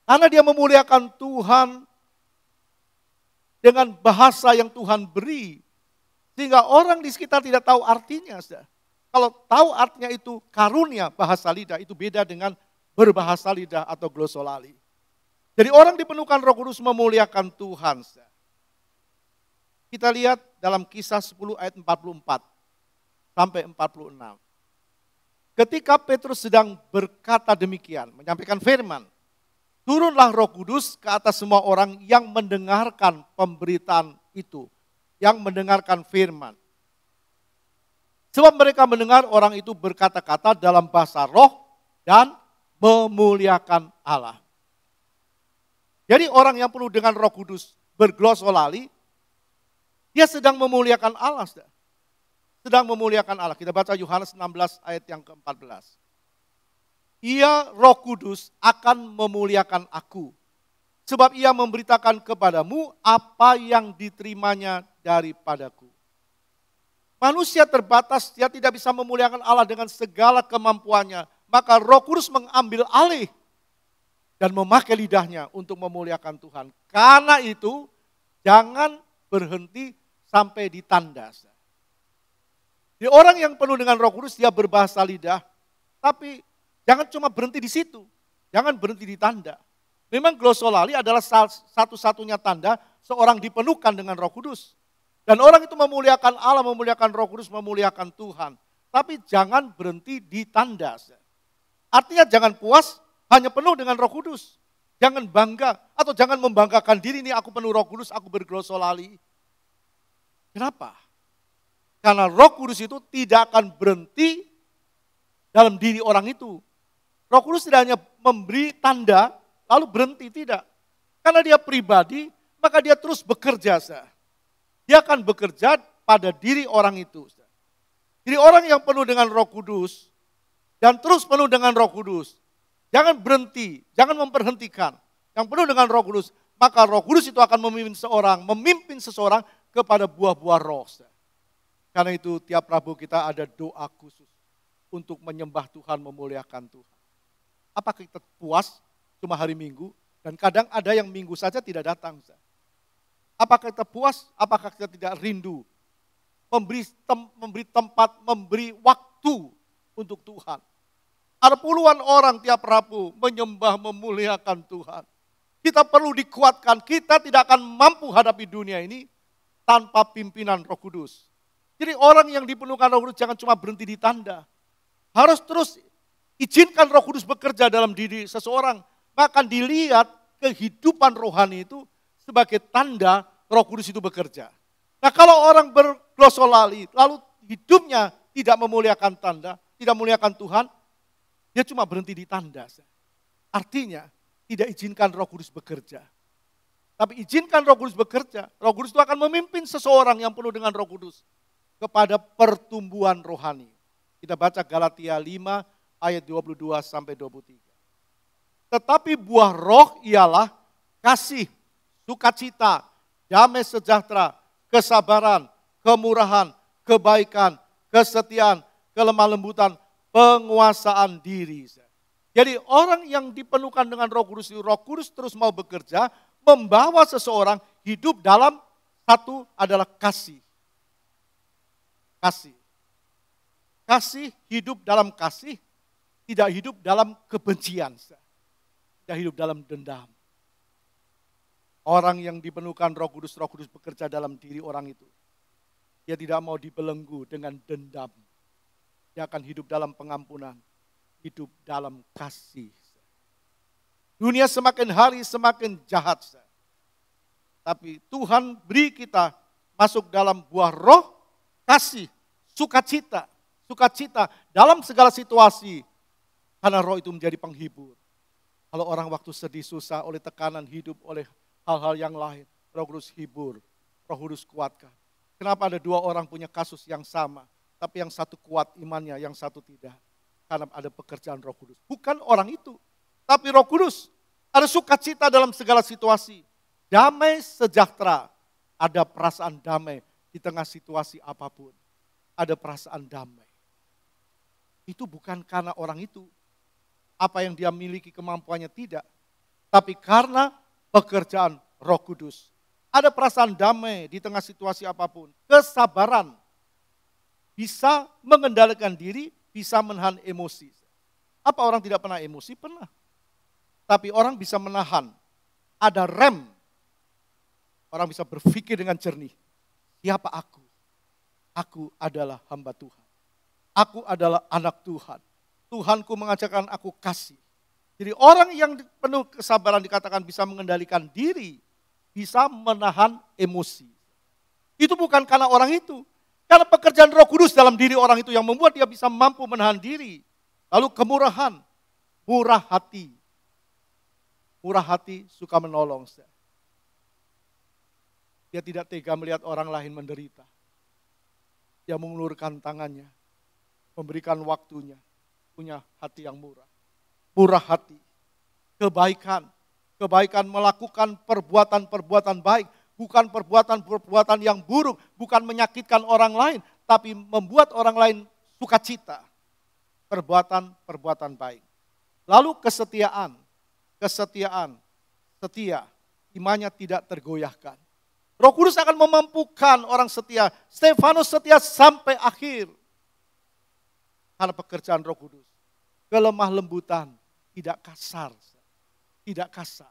Karena dia memuliakan Tuhan dengan bahasa yang Tuhan beri. Sehingga orang di sekitar tidak tahu artinya. Kalau tahu artinya itu karunia bahasa lidah, itu beda dengan berbahasa lidah atau glosolali. Jadi orang dipenuhkan Roh Kudus memuliakan Tuhan. Kita lihat dalam Kisah 10 ayat 44 sampai 46. Ketika Petrus sedang berkata demikian, menyampaikan firman, turunlah Roh Kudus ke atas semua orang yang mendengarkan pemberitaan itu, yang mendengarkan firman. Sebab mereka mendengar orang itu berkata-kata dalam bahasa roh dan memuliakan Allah. Jadi orang yang penuh dengan Roh Kudus berglosolali, dia sedang memuliakan Allah. Sedang memuliakan Allah. Kita baca Yohanes 16 ayat yang ke-14. Ia Roh Kudus akan memuliakan aku, sebab ia memberitakan kepadamu apa yang diterimanya daripadaku. Manusia terbatas, dia tidak bisa memuliakan Allah dengan segala kemampuannya. Maka Roh Kudus mengambil alih dan memakai lidahnya untuk memuliakan Tuhan. Karena itu, jangan berhenti sampai di tanda. Di orang yang penuh dengan Roh Kudus, dia berbahasa lidah, tapi jangan cuma berhenti di situ. Jangan berhenti di tanda. Memang glosolali adalah satu-satunya tanda seorang dipenuhkan dengan Roh Kudus. Dan orang itu memuliakan Allah, memuliakan Roh Kudus, memuliakan Tuhan. Tapi jangan berhenti di tanda. Artinya jangan puas hanya penuh dengan Roh Kudus. Jangan bangga atau jangan membanggakan diri, ini aku penuh Roh Kudus, aku berglosolali. Kenapa? Karena Roh Kudus itu tidak akan berhenti dalam diri orang itu. Roh Kudus tidak hanya memberi tanda lalu berhenti, tidak. Karena dia pribadi, maka dia terus bekerja. Dia akan bekerja pada diri orang itu. Jadi orang yang penuh dengan Roh Kudus dan terus penuh dengan Roh Kudus, jangan berhenti, jangan memperhentikan. Yang penuh dengan Roh Kudus, maka Roh Kudus itu akan memimpin seseorang kepada buah-buah roh. Karena itu tiap Rabu kita ada doa khusus untuk menyembah Tuhan, memuliakan Tuhan. Apakah kita puas cuma hari Minggu? Dan kadang ada yang Minggu saja tidak datang. Apakah kita puas? Apakah kita tidak rindu? Memberi tempat, memberi waktu untuk Tuhan. Ada puluhan orang tiap Rabu menyembah, memuliakan Tuhan. Kita perlu dikuatkan, kita tidak akan mampu hadapi dunia ini tanpa pimpinan Roh Kudus. Jadi orang yang dipenuhkan Roh Kudus jangan cuma berhenti di tanda. Harus terus izinkan Roh Kudus bekerja dalam diri seseorang. Maka dilihat kehidupan rohani itu sebagai tanda Roh Kudus itu bekerja. Nah kalau orang berglosolali, lalu hidupnya tidak memuliakan tanda, tidak memuliakan Tuhan, dia cuma berhenti di tanda. Artinya tidak izinkan Roh Kudus bekerja. Tapi izinkan Roh Kudus bekerja. Roh Kudus itu akan memimpin seseorang yang penuh dengan Roh Kudus kepada pertumbuhan rohani. Kita baca Galatia 5 ayat 22 sampai 23. Tetapi buah roh ialah kasih, sukacita, damai sejahtera, kesabaran, kemurahan, kebaikan, kesetiaan, kelemah lembutan, penguasaan diri. Jadi orang yang dipenuhkan dengan Roh Kudus terus mau bekerja, membawa seseorang hidup dalam satu adalah kasih. Kasih. Kasih, hidup dalam kasih, tidak hidup dalam kebencian. Tidak hidup dalam dendam. Orang yang dipenuhkan Roh Kudus bekerja dalam diri orang itu. Dia tidak mau dibelenggu dengan dendam. Dia akan hidup dalam pengampunan, hidup dalam kasih. Dunia semakin hari semakin jahat. Tapi Tuhan beri kita masuk dalam buah roh, kasih, sukacita. Sukacita dalam segala situasi. Karena roh itu menjadi penghibur. Kalau orang waktu sedih, susah, oleh tekanan hidup, oleh hal-hal yang lain. Roh Kudus hibur, Roh Kudus kuatkan. Kenapa ada dua orang punya kasus yang sama. Tapi yang satu kuat imannya, yang satu tidak. Karena ada pekerjaan Roh Kudus. Bukan orang itu, tapi Roh Kudus. Ada sukacita dalam segala situasi. Damai sejahtera. Ada perasaan damai di tengah situasi apapun. Ada perasaan damai. Itu bukan karena orang itu, apa yang dia miliki kemampuannya tidak. Tapi karena pekerjaan Roh Kudus. Ada perasaan damai di tengah situasi apapun. Kesabaran. Bisa mengendalikan diri, bisa menahan emosi. Apa orang tidak pernah emosi? Pernah. Tapi orang bisa menahan. Ada rem. Orang bisa berpikir dengan jernih. Siapa aku? Aku adalah hamba Tuhan. Aku adalah anak Tuhan. Tuhanku mengajarkan aku kasih. Jadi orang yang penuh kesabaran dikatakan bisa mengendalikan diri. Bisa menahan emosi. Itu bukan karena orang itu. Karena pekerjaan Roh Kudus dalam diri orang itu yang membuat dia bisa mampu menahan diri. Lalu kemurahan, murah hati. Murah hati suka menolong. Dia tidak tega melihat orang lain menderita. Dia mengulurkan tangannya. Memberikan waktunya, punya hati yang murah. Murah hati, kebaikan. Kebaikan melakukan perbuatan-perbuatan baik. Bukan perbuatan-perbuatan yang buruk. Bukan menyakitkan orang lain. Tapi membuat orang lain sukacita. Perbuatan-perbuatan baik. Lalu kesetiaan. Kesetiaan, setia. Imannya tidak tergoyahkan. Roh Kudus akan memampukan orang setia. Stefanus setia sampai akhir. Karena pekerjaan Roh Kudus. Kelemah lembutan, tidak kasar. Tidak kasar.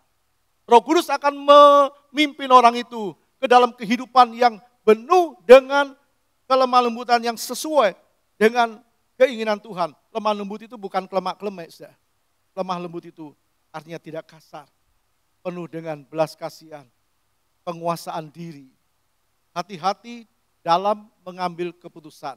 Roh Kudus akan memimpin orang itu ke dalam kehidupan yang penuh dengan kelemah lembutan yang sesuai dengan keinginan Tuhan. Lemah lembut itu bukan kelemak-kelemek. Lemah lembut itu artinya tidak kasar. Penuh dengan belas kasihan. Penguasaan diri. Hati-hati dalam mengambil keputusan.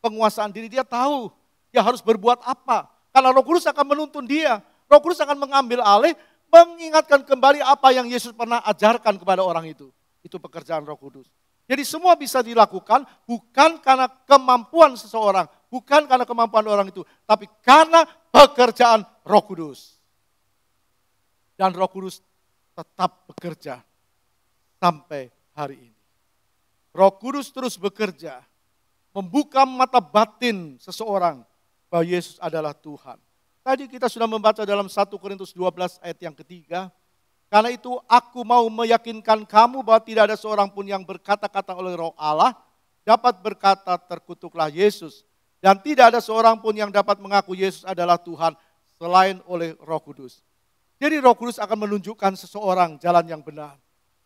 Penguasaan diri, dia tahu dia harus berbuat apa. Karena Roh Kudus akan menuntun dia. Roh Kudus akan mengambil alih, mengingatkan kembali apa yang Yesus pernah ajarkan kepada orang itu. Itu pekerjaan Roh Kudus. Jadi semua bisa dilakukan bukan karena kemampuan seseorang. Bukan karena kemampuan orang itu. Tapi karena pekerjaan Roh Kudus. Dan Roh Kudus tetap bekerja sampai hari ini. Roh Kudus terus bekerja. Membuka mata batin seseorang bahwa Yesus adalah Tuhan. Tadi kita sudah membaca dalam 1 Korintus 12 ayat yang ketiga. Karena itu aku mau meyakinkan kamu bahwa tidak ada seorang pun yang berkata-kata oleh Roh Allah dapat berkata terkutuklah Yesus. Dan tidak ada seorang pun yang dapat mengaku Yesus adalah Tuhan selain oleh Roh Kudus. Jadi Roh Kudus akan menunjukkan seseorang jalan yang benar.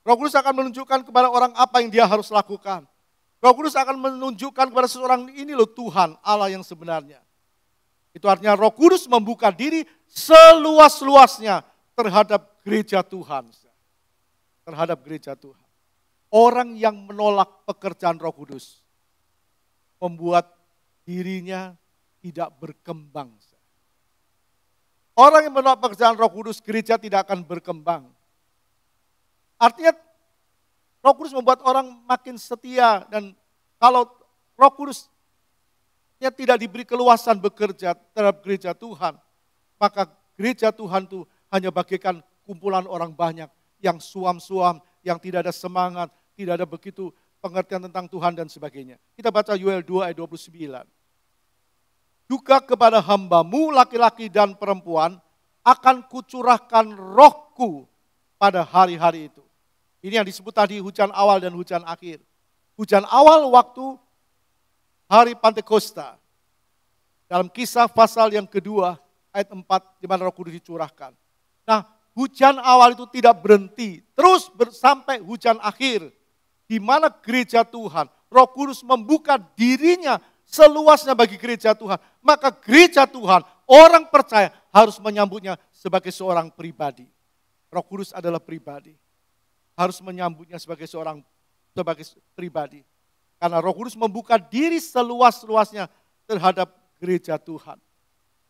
Roh Kudus akan menunjukkan kepada orang apa yang dia harus lakukan. Roh Kudus akan menunjukkan kepada seseorang ini loh Tuhan Allah yang sebenarnya. Itu artinya Roh Kudus membuka diri seluas-luasnya terhadap gereja Tuhan. Terhadap gereja Tuhan. Orang yang menolak pekerjaan Roh Kudus membuat dirinya tidak berkembang. orang yang menolak pekerjaan Roh Kudus, gereja tidak akan berkembang. Artinya Roh Kudus membuat orang makin setia, dan kalau Roh Kudus tidak diberi keluasan bekerja terhadap gereja Tuhan, maka gereja Tuhan itu hanya bagaikan kumpulan orang banyak yang suam-suam, yang tidak ada semangat, tidak ada begitu pengertian tentang Tuhan dan sebagainya. Kita baca Yoel 2 ayat 29. Juga kepada hambamu laki-laki dan perempuan akan kucurahkan rohku pada hari-hari itu. Ini yang disebut tadi hujan awal dan hujan akhir. Hujan awal waktu hari Pantekosta. Dalam Kisah pasal yang kedua ayat 4 di mana Roh Kudus dicurahkan. Nah, hujan awal itu tidak berhenti, terus sampai hujan akhir, di mana gereja Tuhan, Roh Kudus membuka dirinya seluasnya bagi gereja Tuhan. Maka gereja Tuhan, orang percaya harus menyambutnya sebagai seorang pribadi. Roh Kudus adalah pribadi. Harus menyambutnya sebagai pribadi. Karena Roh Kudus membuka diri seluas-luasnya terhadap gereja Tuhan.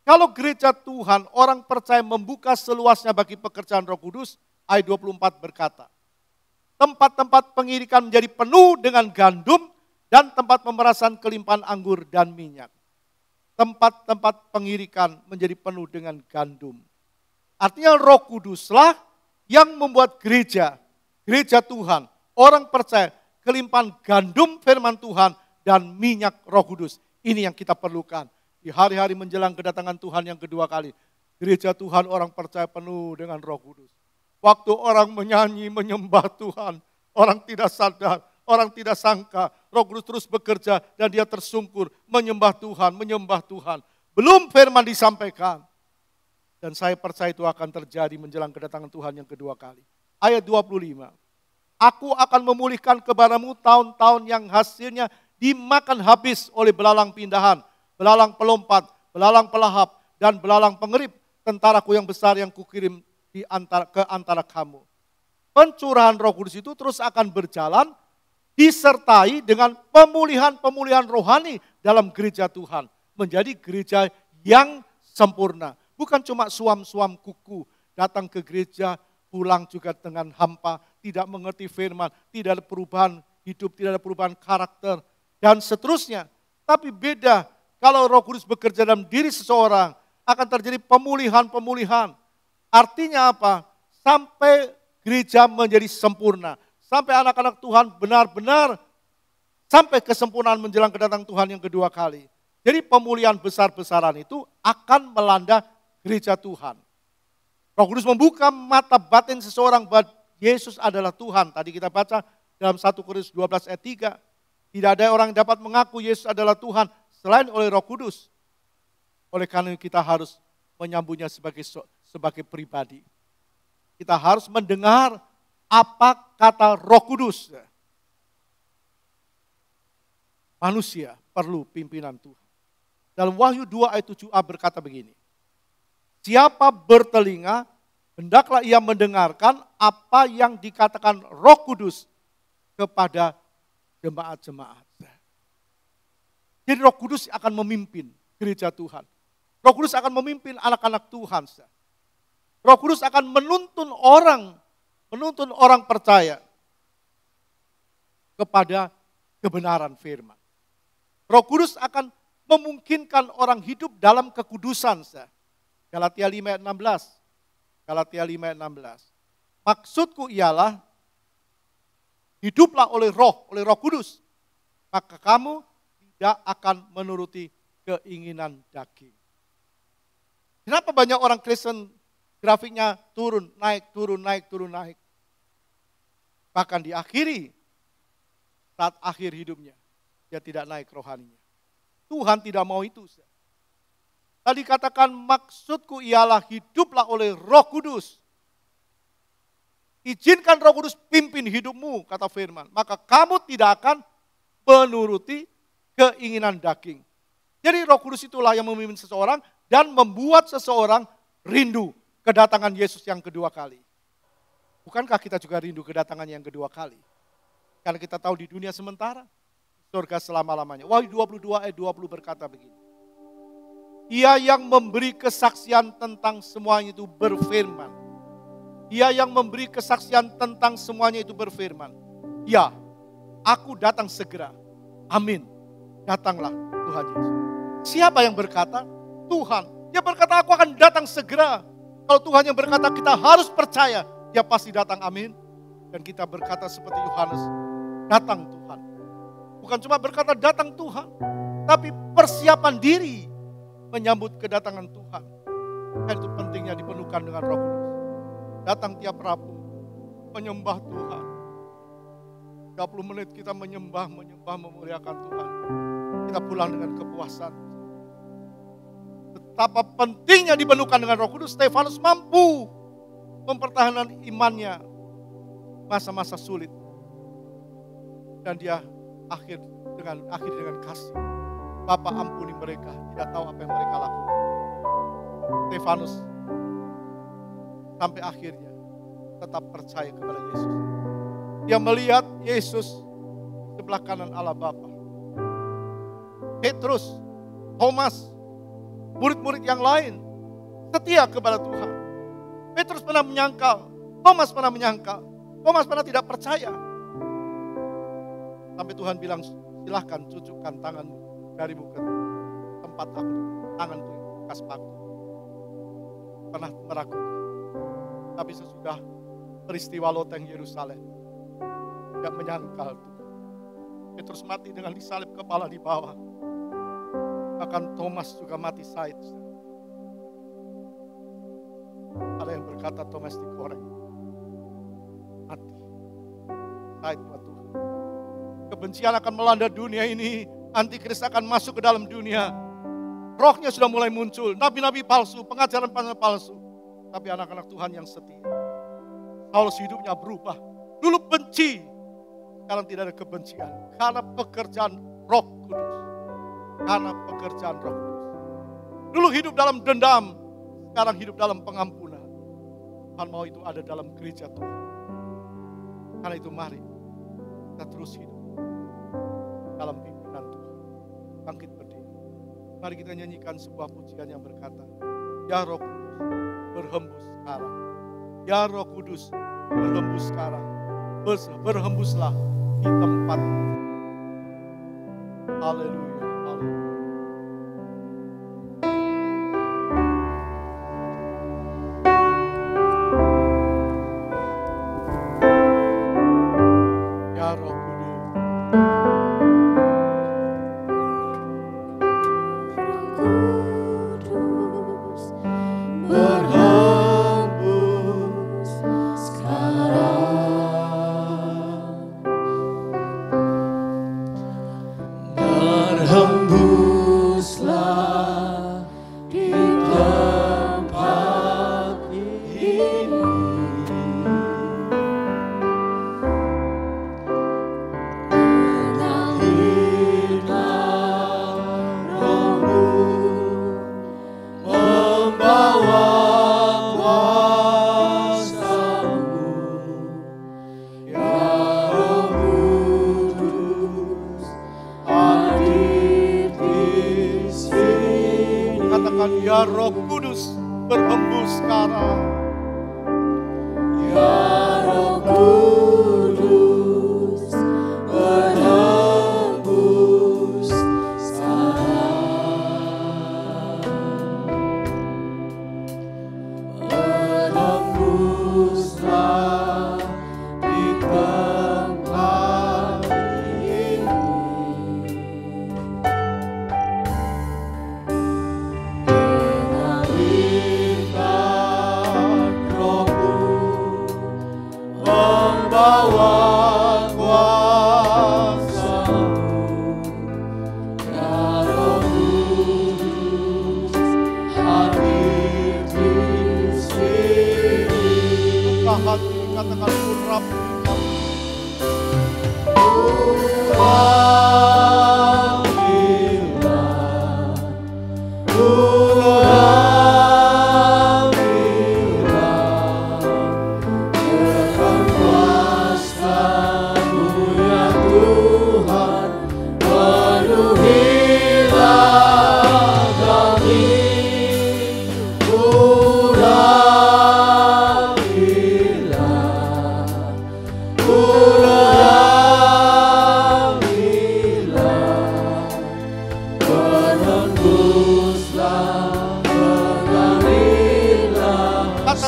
Kalau gereja Tuhan, orang percaya membuka seluasnya bagi pekerjaan Roh Kudus, ayat 24 berkata, tempat-tempat pengirikan menjadi penuh dengan gandum dan tempat pemerasan kelimpahan anggur dan minyak. Tempat-tempat pengirikan menjadi penuh dengan gandum. Artinya Roh Kuduslah yang membuat gereja Tuhan, orang percaya, kelimpahan gandum firman Tuhan dan minyak Roh Kudus. Ini yang kita perlukan. Di hari-hari menjelang kedatangan Tuhan yang kedua kali, gereja Tuhan orang percaya penuh dengan Roh Kudus. Waktu orang menyanyi, menyembah Tuhan, orang tidak sadar, orang tidak sangka, Roh Kudus terus bekerja dan dia tersungkur menyembah Tuhan. Belum firman disampaikan. Dan saya percaya itu akan terjadi menjelang kedatangan Tuhan yang kedua kali. Ayat 25. Aku akan memulihkan kepadamu tahun-tahun yang hasilnya dimakan habis oleh belalang pindahan, belalang pelompat, belalang pelahap, dan belalang pengerip, tentaraku yang besar yang kukirim ke antara kamu. Pencurahan Roh Kudus itu terus akan berjalan, disertai dengan pemulihan-pemulihan rohani dalam gereja Tuhan. Menjadi gereja yang sempurna. Bukan cuma suam-suam kuku, datang ke gereja, pulang juga dengan hampa, tidak mengerti firman, tidak ada perubahan hidup, tidak ada perubahan karakter, dan seterusnya. Tapi beda, kalau Roh Kudus bekerja dalam diri seseorang, akan terjadi pemulihan-pemulihan. Artinya apa? Sampai gereja menjadi sempurna. Sampai anak-anak Tuhan benar-benar sampai kesempurnaan menjelang kedatangan Tuhan yang kedua kali. Jadi pemulihan besar-besaran itu akan melanda gereja Tuhan. Roh Kudus membuka mata batin seseorang bahwa Yesus adalah Tuhan. Tadi kita baca dalam 1 Korintus 12 ayat 3. Tidak ada orang yang dapat mengaku Yesus adalah Tuhan selain oleh Roh Kudus. Oleh karena kita harus menyambutnya sebagai pribadi. Kita harus mendengar apa kata Roh Kudus. Manusia perlu pimpinan Tuhan. Dalam Wahyu 2 ayat 7a berkata begini. Siapa bertelinga, hendaklah ia mendengarkan apa yang dikatakan Roh Kudus kepada jemaat-jemaat. Jadi Roh Kudus akan memimpin gereja Tuhan. Roh Kudus akan memimpin anak-anak Tuhan. Roh Kudus akan menuntun orang percaya kepada kebenaran firman. Roh Kudus akan memungkinkan orang hidup dalam kekudusan. Galatia 5 ayat 16. Galatia 5 ayat 16. Maksudku ialah hiduplah oleh Roh Kudus. Maka kamu tidak akan menuruti keinginan daging. Kenapa banyak orang Kristen grafiknya turun, naik, turun, naik, turun, naik. Bahkan diakhiri saat akhir hidupnya, dia tidak naik rohaninya. Tuhan tidak mau itu. Tadi katakan maksudku ialah hiduplah oleh Roh Kudus. Izinkan Roh Kudus pimpin hidupmu, kata firman. Maka kamu tidak akan menuruti keinginan daging. Jadi Roh Kudus itulah yang memimpin seseorang dan membuat seseorang rindu kedatangan Yesus yang kedua kali. Bukankah kita juga rindu kedatangan yang kedua kali? Karena kita tahu di dunia sementara, surga selama-lamanya. Wahyu 22 ayat 20 berkata begini. Dia yang memberi kesaksian tentang semuanya itu berfirman. Dia yang memberi kesaksian tentang semuanya itu berfirman. Ya, aku datang segera. Amin. Datanglah Tuhan Yesus. Siapa yang berkata? Tuhan. Dia berkata aku akan datang segera. Kalau Tuhan yang berkata kita harus percaya. Dia pasti datang, amin. Dan kita berkata seperti Yohanes. Datang Tuhan. Bukan cuma berkata datang Tuhan. Tapi persiapan diri menyambut kedatangan Tuhan. Dan itu pentingnya dipenuhkan dengan Roh Kudus. Datang tiap Rabu, menyembah Tuhan. 30 menit kita menyembah, memuliakan Tuhan. Kita pulang dengan kepuasan. Betapa pentingnya dipenuhkan dengan Roh Kudus, Stefanus mampu mempertahankan imannya masa-masa sulit. Dan dia akhir dengan kasih. Bapa, ampuni mereka, tidak tahu apa yang mereka lakukan. Stefanus sampai akhirnya tetap percaya kepada Yesus. Dia melihat Yesus sebelah kanan Allah Bapa. Petrus, Thomas, murid-murid yang lain setia kepada Tuhan. Petrus pernah menyangkal, Thomas pernah menyangkal, Thomas pernah tidak percaya. Sampai Tuhan bilang, silahkan cucukkan tanganmu darimu ke tempat aku, tanganku bekas paku. Pernah meragukan. Tapi sesudah peristiwa loteng Yerusalem, tidak menyangkal Tuhan. Petrus mati dengan disalib kepala di bawah. Bahkan Thomas juga mati syahid. Ada yang berkata Thomas dikoreng. Mati. Syahid buat Tuhan. Kebencian akan melanda dunia ini. Antikris akan masuk ke dalam dunia. Rohnya sudah mulai muncul. Nabi-nabi palsu, pengajaran palsu. Tapi anak-anak Tuhan yang setia. Saulus hidupnya berubah. Dulu benci. Sekarang tidak ada kebencian. Karena pekerjaan Roh Kudus. Karena pekerjaan Roh Kudus. Dulu hidup dalam dendam. Sekarang hidup dalam pengampunan. Tuhan mau itu ada dalam gereja Tuhan. Karena itu mari kita terus hidup dalam pimpinan Tuhan. Bangkit berdiri. Mari kita nyanyikan sebuah pujian yang berkata, ya Roh Kudus, berhembus sekarang. Ya Roh Kudus, berhembus sekarang. Berhembuslah di tempat. Haleluya, haleluya. Ya Roh Kudus. Berhembus sekarang. Berhembuslah di tempat ini. Mengalirlah Roh-Mu, membawa kuasa-Mu. Ya Roh Kudus, hadir di sini. Katakan ya Roh Kudus, berhembus sekarang. Ya Roh Kudus, berhembus sekarang. Berhembuslah di tempat ini. Mengalirkan Roh-Mu, membawa kuasa-Mu. Ya Roh Kudus, hadir di sini. Buka hati, katakan urap. Urapilah, urapilah, dengan kuasa-Mu ya Tuhan, penuhilah kami.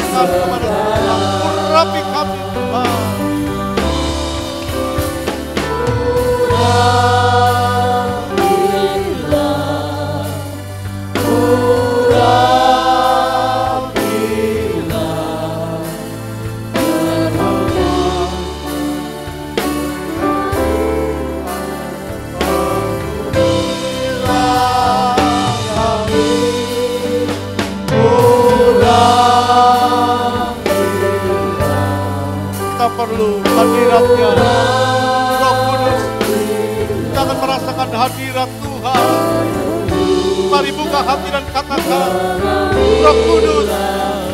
percayakan kepada Tuhan. Urapi kami Tuhan. Perlu hadiratnya Roh Kudus. Kita akan merasakan hadirat Tuhan. Mari buka hati dan katakan, Roh Kudus,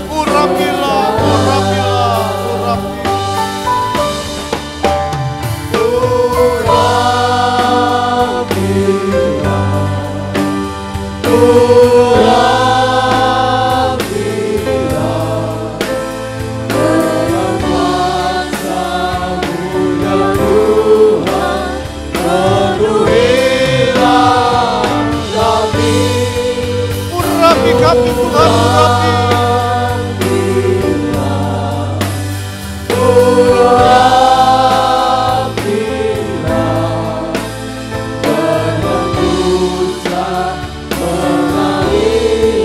urapilah, urapilah, urapilah. Kami Tuhan urapi.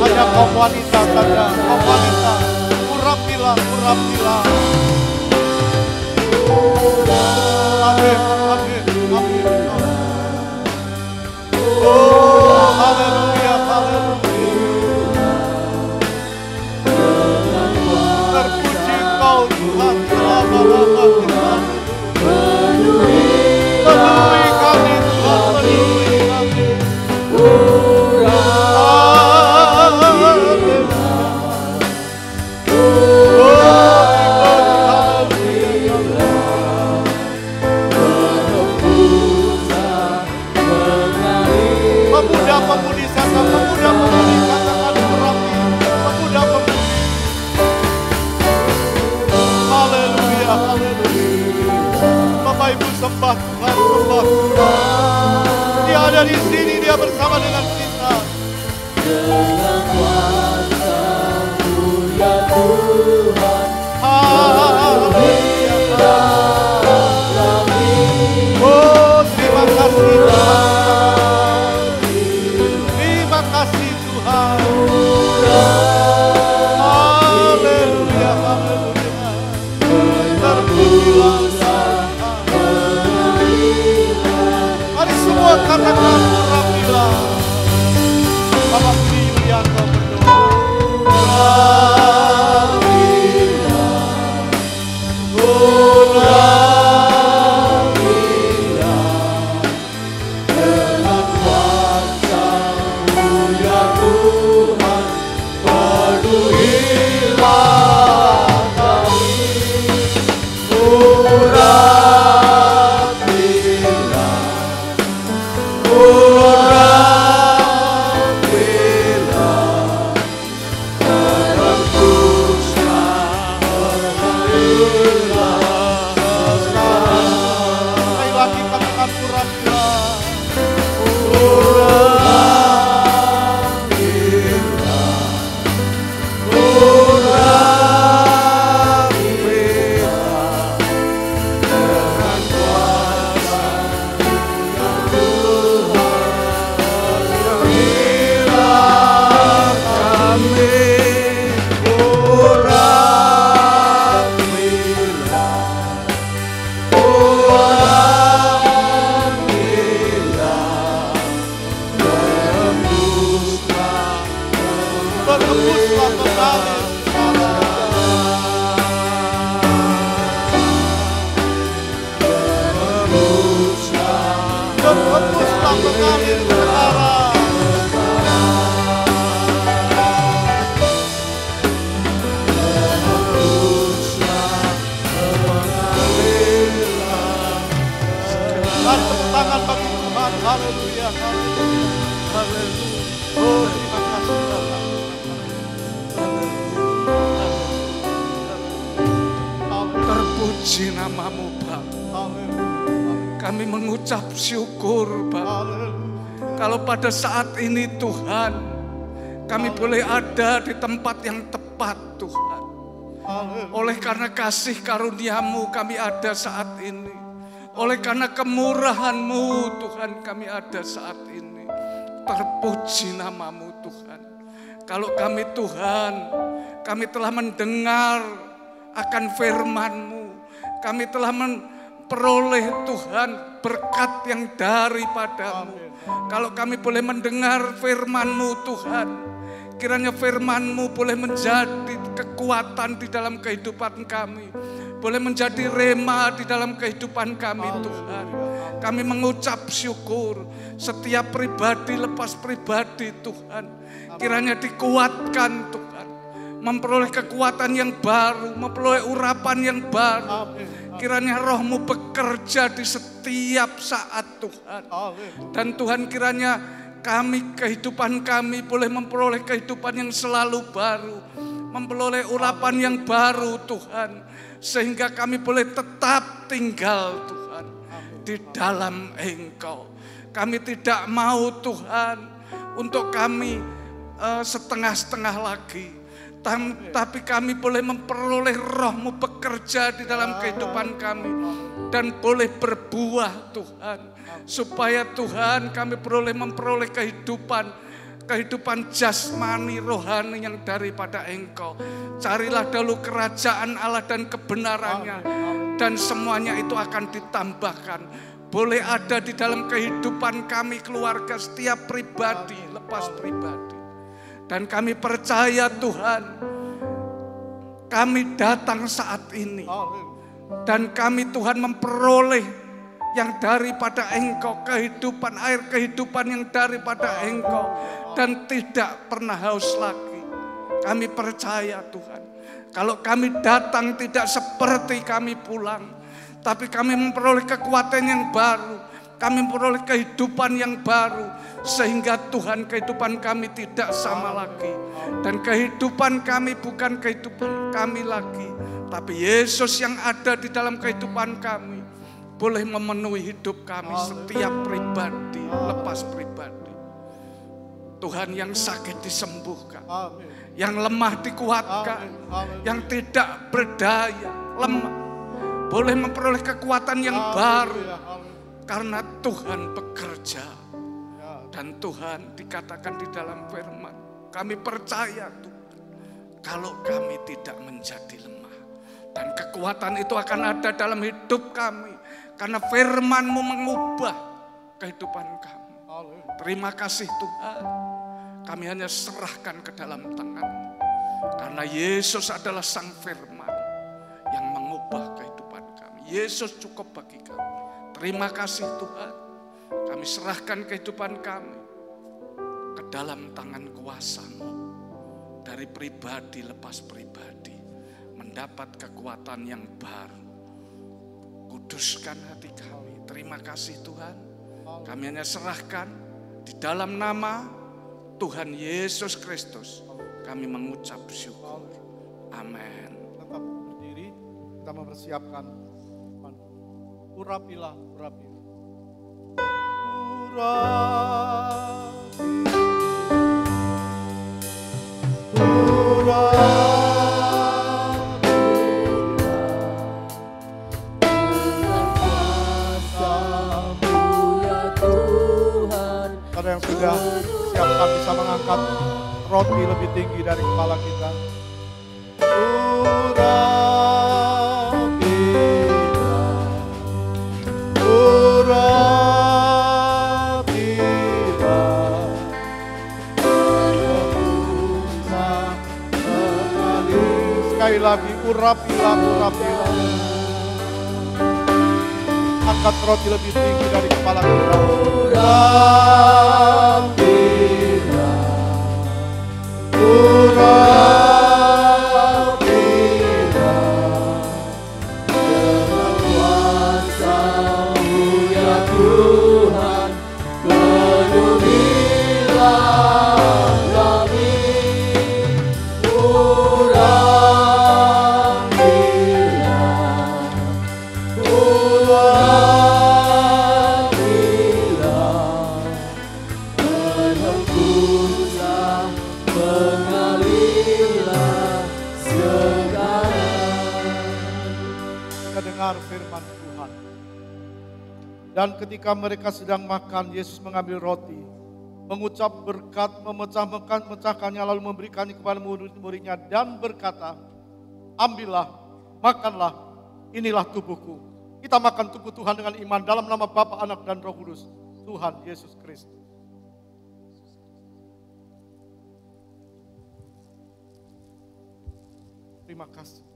Hanya kau wanita saja, kau wanita, urapilah, urapilah. Amin, amin, amin. Oh, haleluya, haleluya. Terpuji Kau Tuhan selama-lamanya. Penuhi kami Tuhan, penuhi kami. Pemuda-pemudi sana, pemuda-pemudi katakan urapi, pemuda-pemudi. Haleluya, haleluya. Bapak Ibu sembah Tuhan, sembah Tuhan. Dia ada di sini, Dia bersama dengan kita. Dengan kuasa-Mu ya Tuhan. Haleluya. Oh, terima kasih Tuhan. Terima kasih Tuhan. Haleluya, haleluya. Terpujilah. Mari semua katakan urapilah. Bapak Budi Yulianto berdoa. Terpuji namamu Bapa. Kami mengucap syukur Bapa. Kalau pada saat ini Tuhan, kami boleh ada di tempat yang tepat Tuhan. Oleh karena kasih karunia-Mu kami ada saat ini. Oleh karena kemurahan-Mu Tuhan kami ada saat ini. Terpuji nama-Mu Tuhan. Kalau kami Tuhan, kami telah mendengar akan firman-Mu. Kami telah memperoleh Tuhan berkat yang daripada-Mu. Kalau kami boleh mendengar firman-Mu Tuhan, kiranya firman-Mu boleh menjadi kekuatan di dalam kehidupan kami. Boleh menjadi rema di dalam kehidupan kami Tuhan. Kami mengucap syukur setiap pribadi lepas pribadi Tuhan. Kiranya dikuatkan Tuhan. Memperoleh kekuatan yang baru, memperoleh urapan yang baru. Kiranya Roh-Mu bekerja di setiap saat Tuhan. Dan Tuhan kiranya kami, kehidupan kami boleh memperoleh kehidupan yang selalu baru. Memperoleh urapan yang baru Tuhan. Sehingga kami boleh tetap tinggal Tuhan di dalam Engkau. Kami tidak mau Tuhan untuk kami setengah-setengah lagi. Tapi kami boleh memperoleh Roh-Mu bekerja di dalam kehidupan kami. Dan boleh berbuah Tuhan. Supaya Tuhan kami memperoleh kehidupan jasmani rohani yang daripada Engkau. Carilah dahulu kerajaan Allah dan kebenarannya, dan semuanya itu akan ditambahkan. Boleh ada di dalam kehidupan kami keluarga, setiap pribadi lepas pribadi. Dan kami percaya Tuhan, kami datang saat ini dan kami Tuhan memperoleh yang daripada Engkau, kehidupan, air kehidupan yang daripada Engkau, dan tidak pernah haus lagi. Kami percaya Tuhan, kalau kami datang tidak seperti kami pulang, tapi kami memperoleh kekuatan yang baru, kami memperoleh kehidupan yang baru, sehingga Tuhan kehidupan kami tidak sama lagi. Dan kehidupan kami bukan kehidupan kami lagi, tapi Yesus yang ada di dalam kehidupan kami boleh memenuhi hidup kami, setiap pribadi lepas pribadi. Tuhan, yang sakit disembuhkan, yang lemah dikuatkan, yang tidak berdaya, lemah, boleh memperoleh kekuatan yang baru karena Tuhan bekerja. Dan Tuhan dikatakan di dalam firman, kami percaya Tuhan, kalau kami tidak menjadi lemah, dan kekuatan itu akan ada dalam hidup kami karena firman-Mu mengubah kehidupan kami. Terima kasih Tuhan, kami hanya serahkan ke dalam tangan-Mu, karena Yesus adalah sang firman yang mengubah kehidupan kami. Yesus cukup bagi kami. Terima kasih Tuhan, kami serahkan kehidupan kami ke dalam tangan kuasa-Mu. Dari pribadi lepas pribadi, mendapat kekuatan yang baru. Kuduskan hati kami. Terima kasih Tuhan, kami hanya serahkan di dalam nama Tuhan Yesus Kristus. Kami mengucap syukur. Amin. Tetap berdiri, kita mempersiapkan. Urapilah, urapilah. Ada yang sudah siapkan bisa mengangkat roti lebih tinggi dari kepala kita. Sekali lagi, urapilah, urapilah. Angkat roti lebih tinggi dari kepala kita. Urapilah, urapilah. Dengan kuasa-Mu ya Tuhan, penuhilah kami. Urapilah, mendengar firman Tuhan. Dan ketika mereka sedang makan, Yesus mengambil roti, mengucap berkat, memecahkannya lalu memberikannya kepada murid-muridnya dan berkata, ambillah, makanlah, inilah tubuhku. Kita makan tubuh Tuhan dengan iman dalam nama Bapa, Anak, dan Roh Kudus, Tuhan Yesus Kristus. Terima kasih.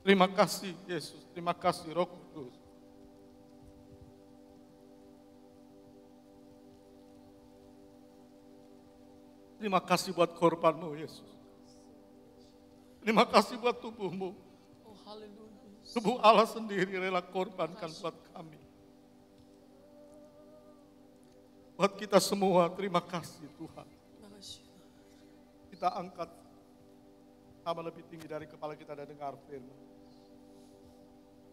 Terima kasih Yesus, terima kasih Roh Kudus. Terima kasih buat korbanmu Yesus. Terima kasih buat tubuhmu. Tubuh Allah sendiri rela korbankan buat kami. Buat kita semua, terima kasih Tuhan. Kita angkat sama lebih tinggi dari kepala kita dan dengar firman.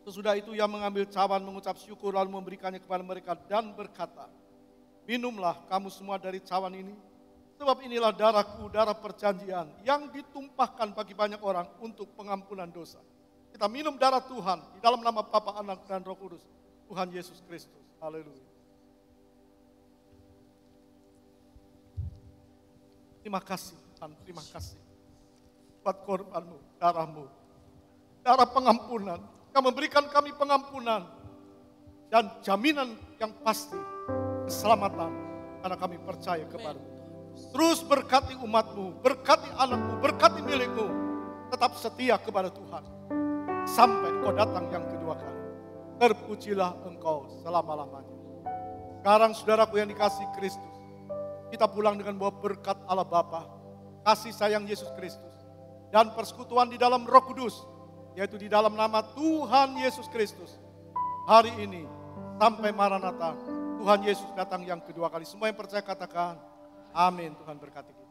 Sesudah itu ia mengambil cawan, mengucap syukur lalu memberikannya kepada mereka dan berkata, minumlah kamu semua dari cawan ini, sebab inilah darahku, darah perjanjian yang ditumpahkan bagi banyak orang untuk pengampunan dosa. Kita minum darah Tuhan di dalam nama Bapa, Anak, dan Roh Kudus, Tuhan Yesus Kristus. Haleluya. Terima kasih Tuhan, terima kasih buat korbanmu, darahmu, darah pengampunan, yang memberikan kami pengampunan dan jaminan yang pasti keselamatan karena kami percaya kepadamu. Terus berkati umatmu, berkati anakmu, berkati milikmu, tetap setia kepada Tuhan sampai Engkau datang yang kedua kali. Terpujilah Engkau selama-lamanya. Sekarang saudaraku yang dikasihi Kristus, kita pulang dengan bawa berkat Allah Bapa, kasih sayang Yesus Kristus, dan persekutuan di dalam Roh Kudus, yaitu di dalam nama Tuhan Yesus Kristus. Hari ini sampai Maranatha, Tuhan Yesus datang yang kedua kali. Semua yang percaya katakan, amin. Tuhan berkati kita.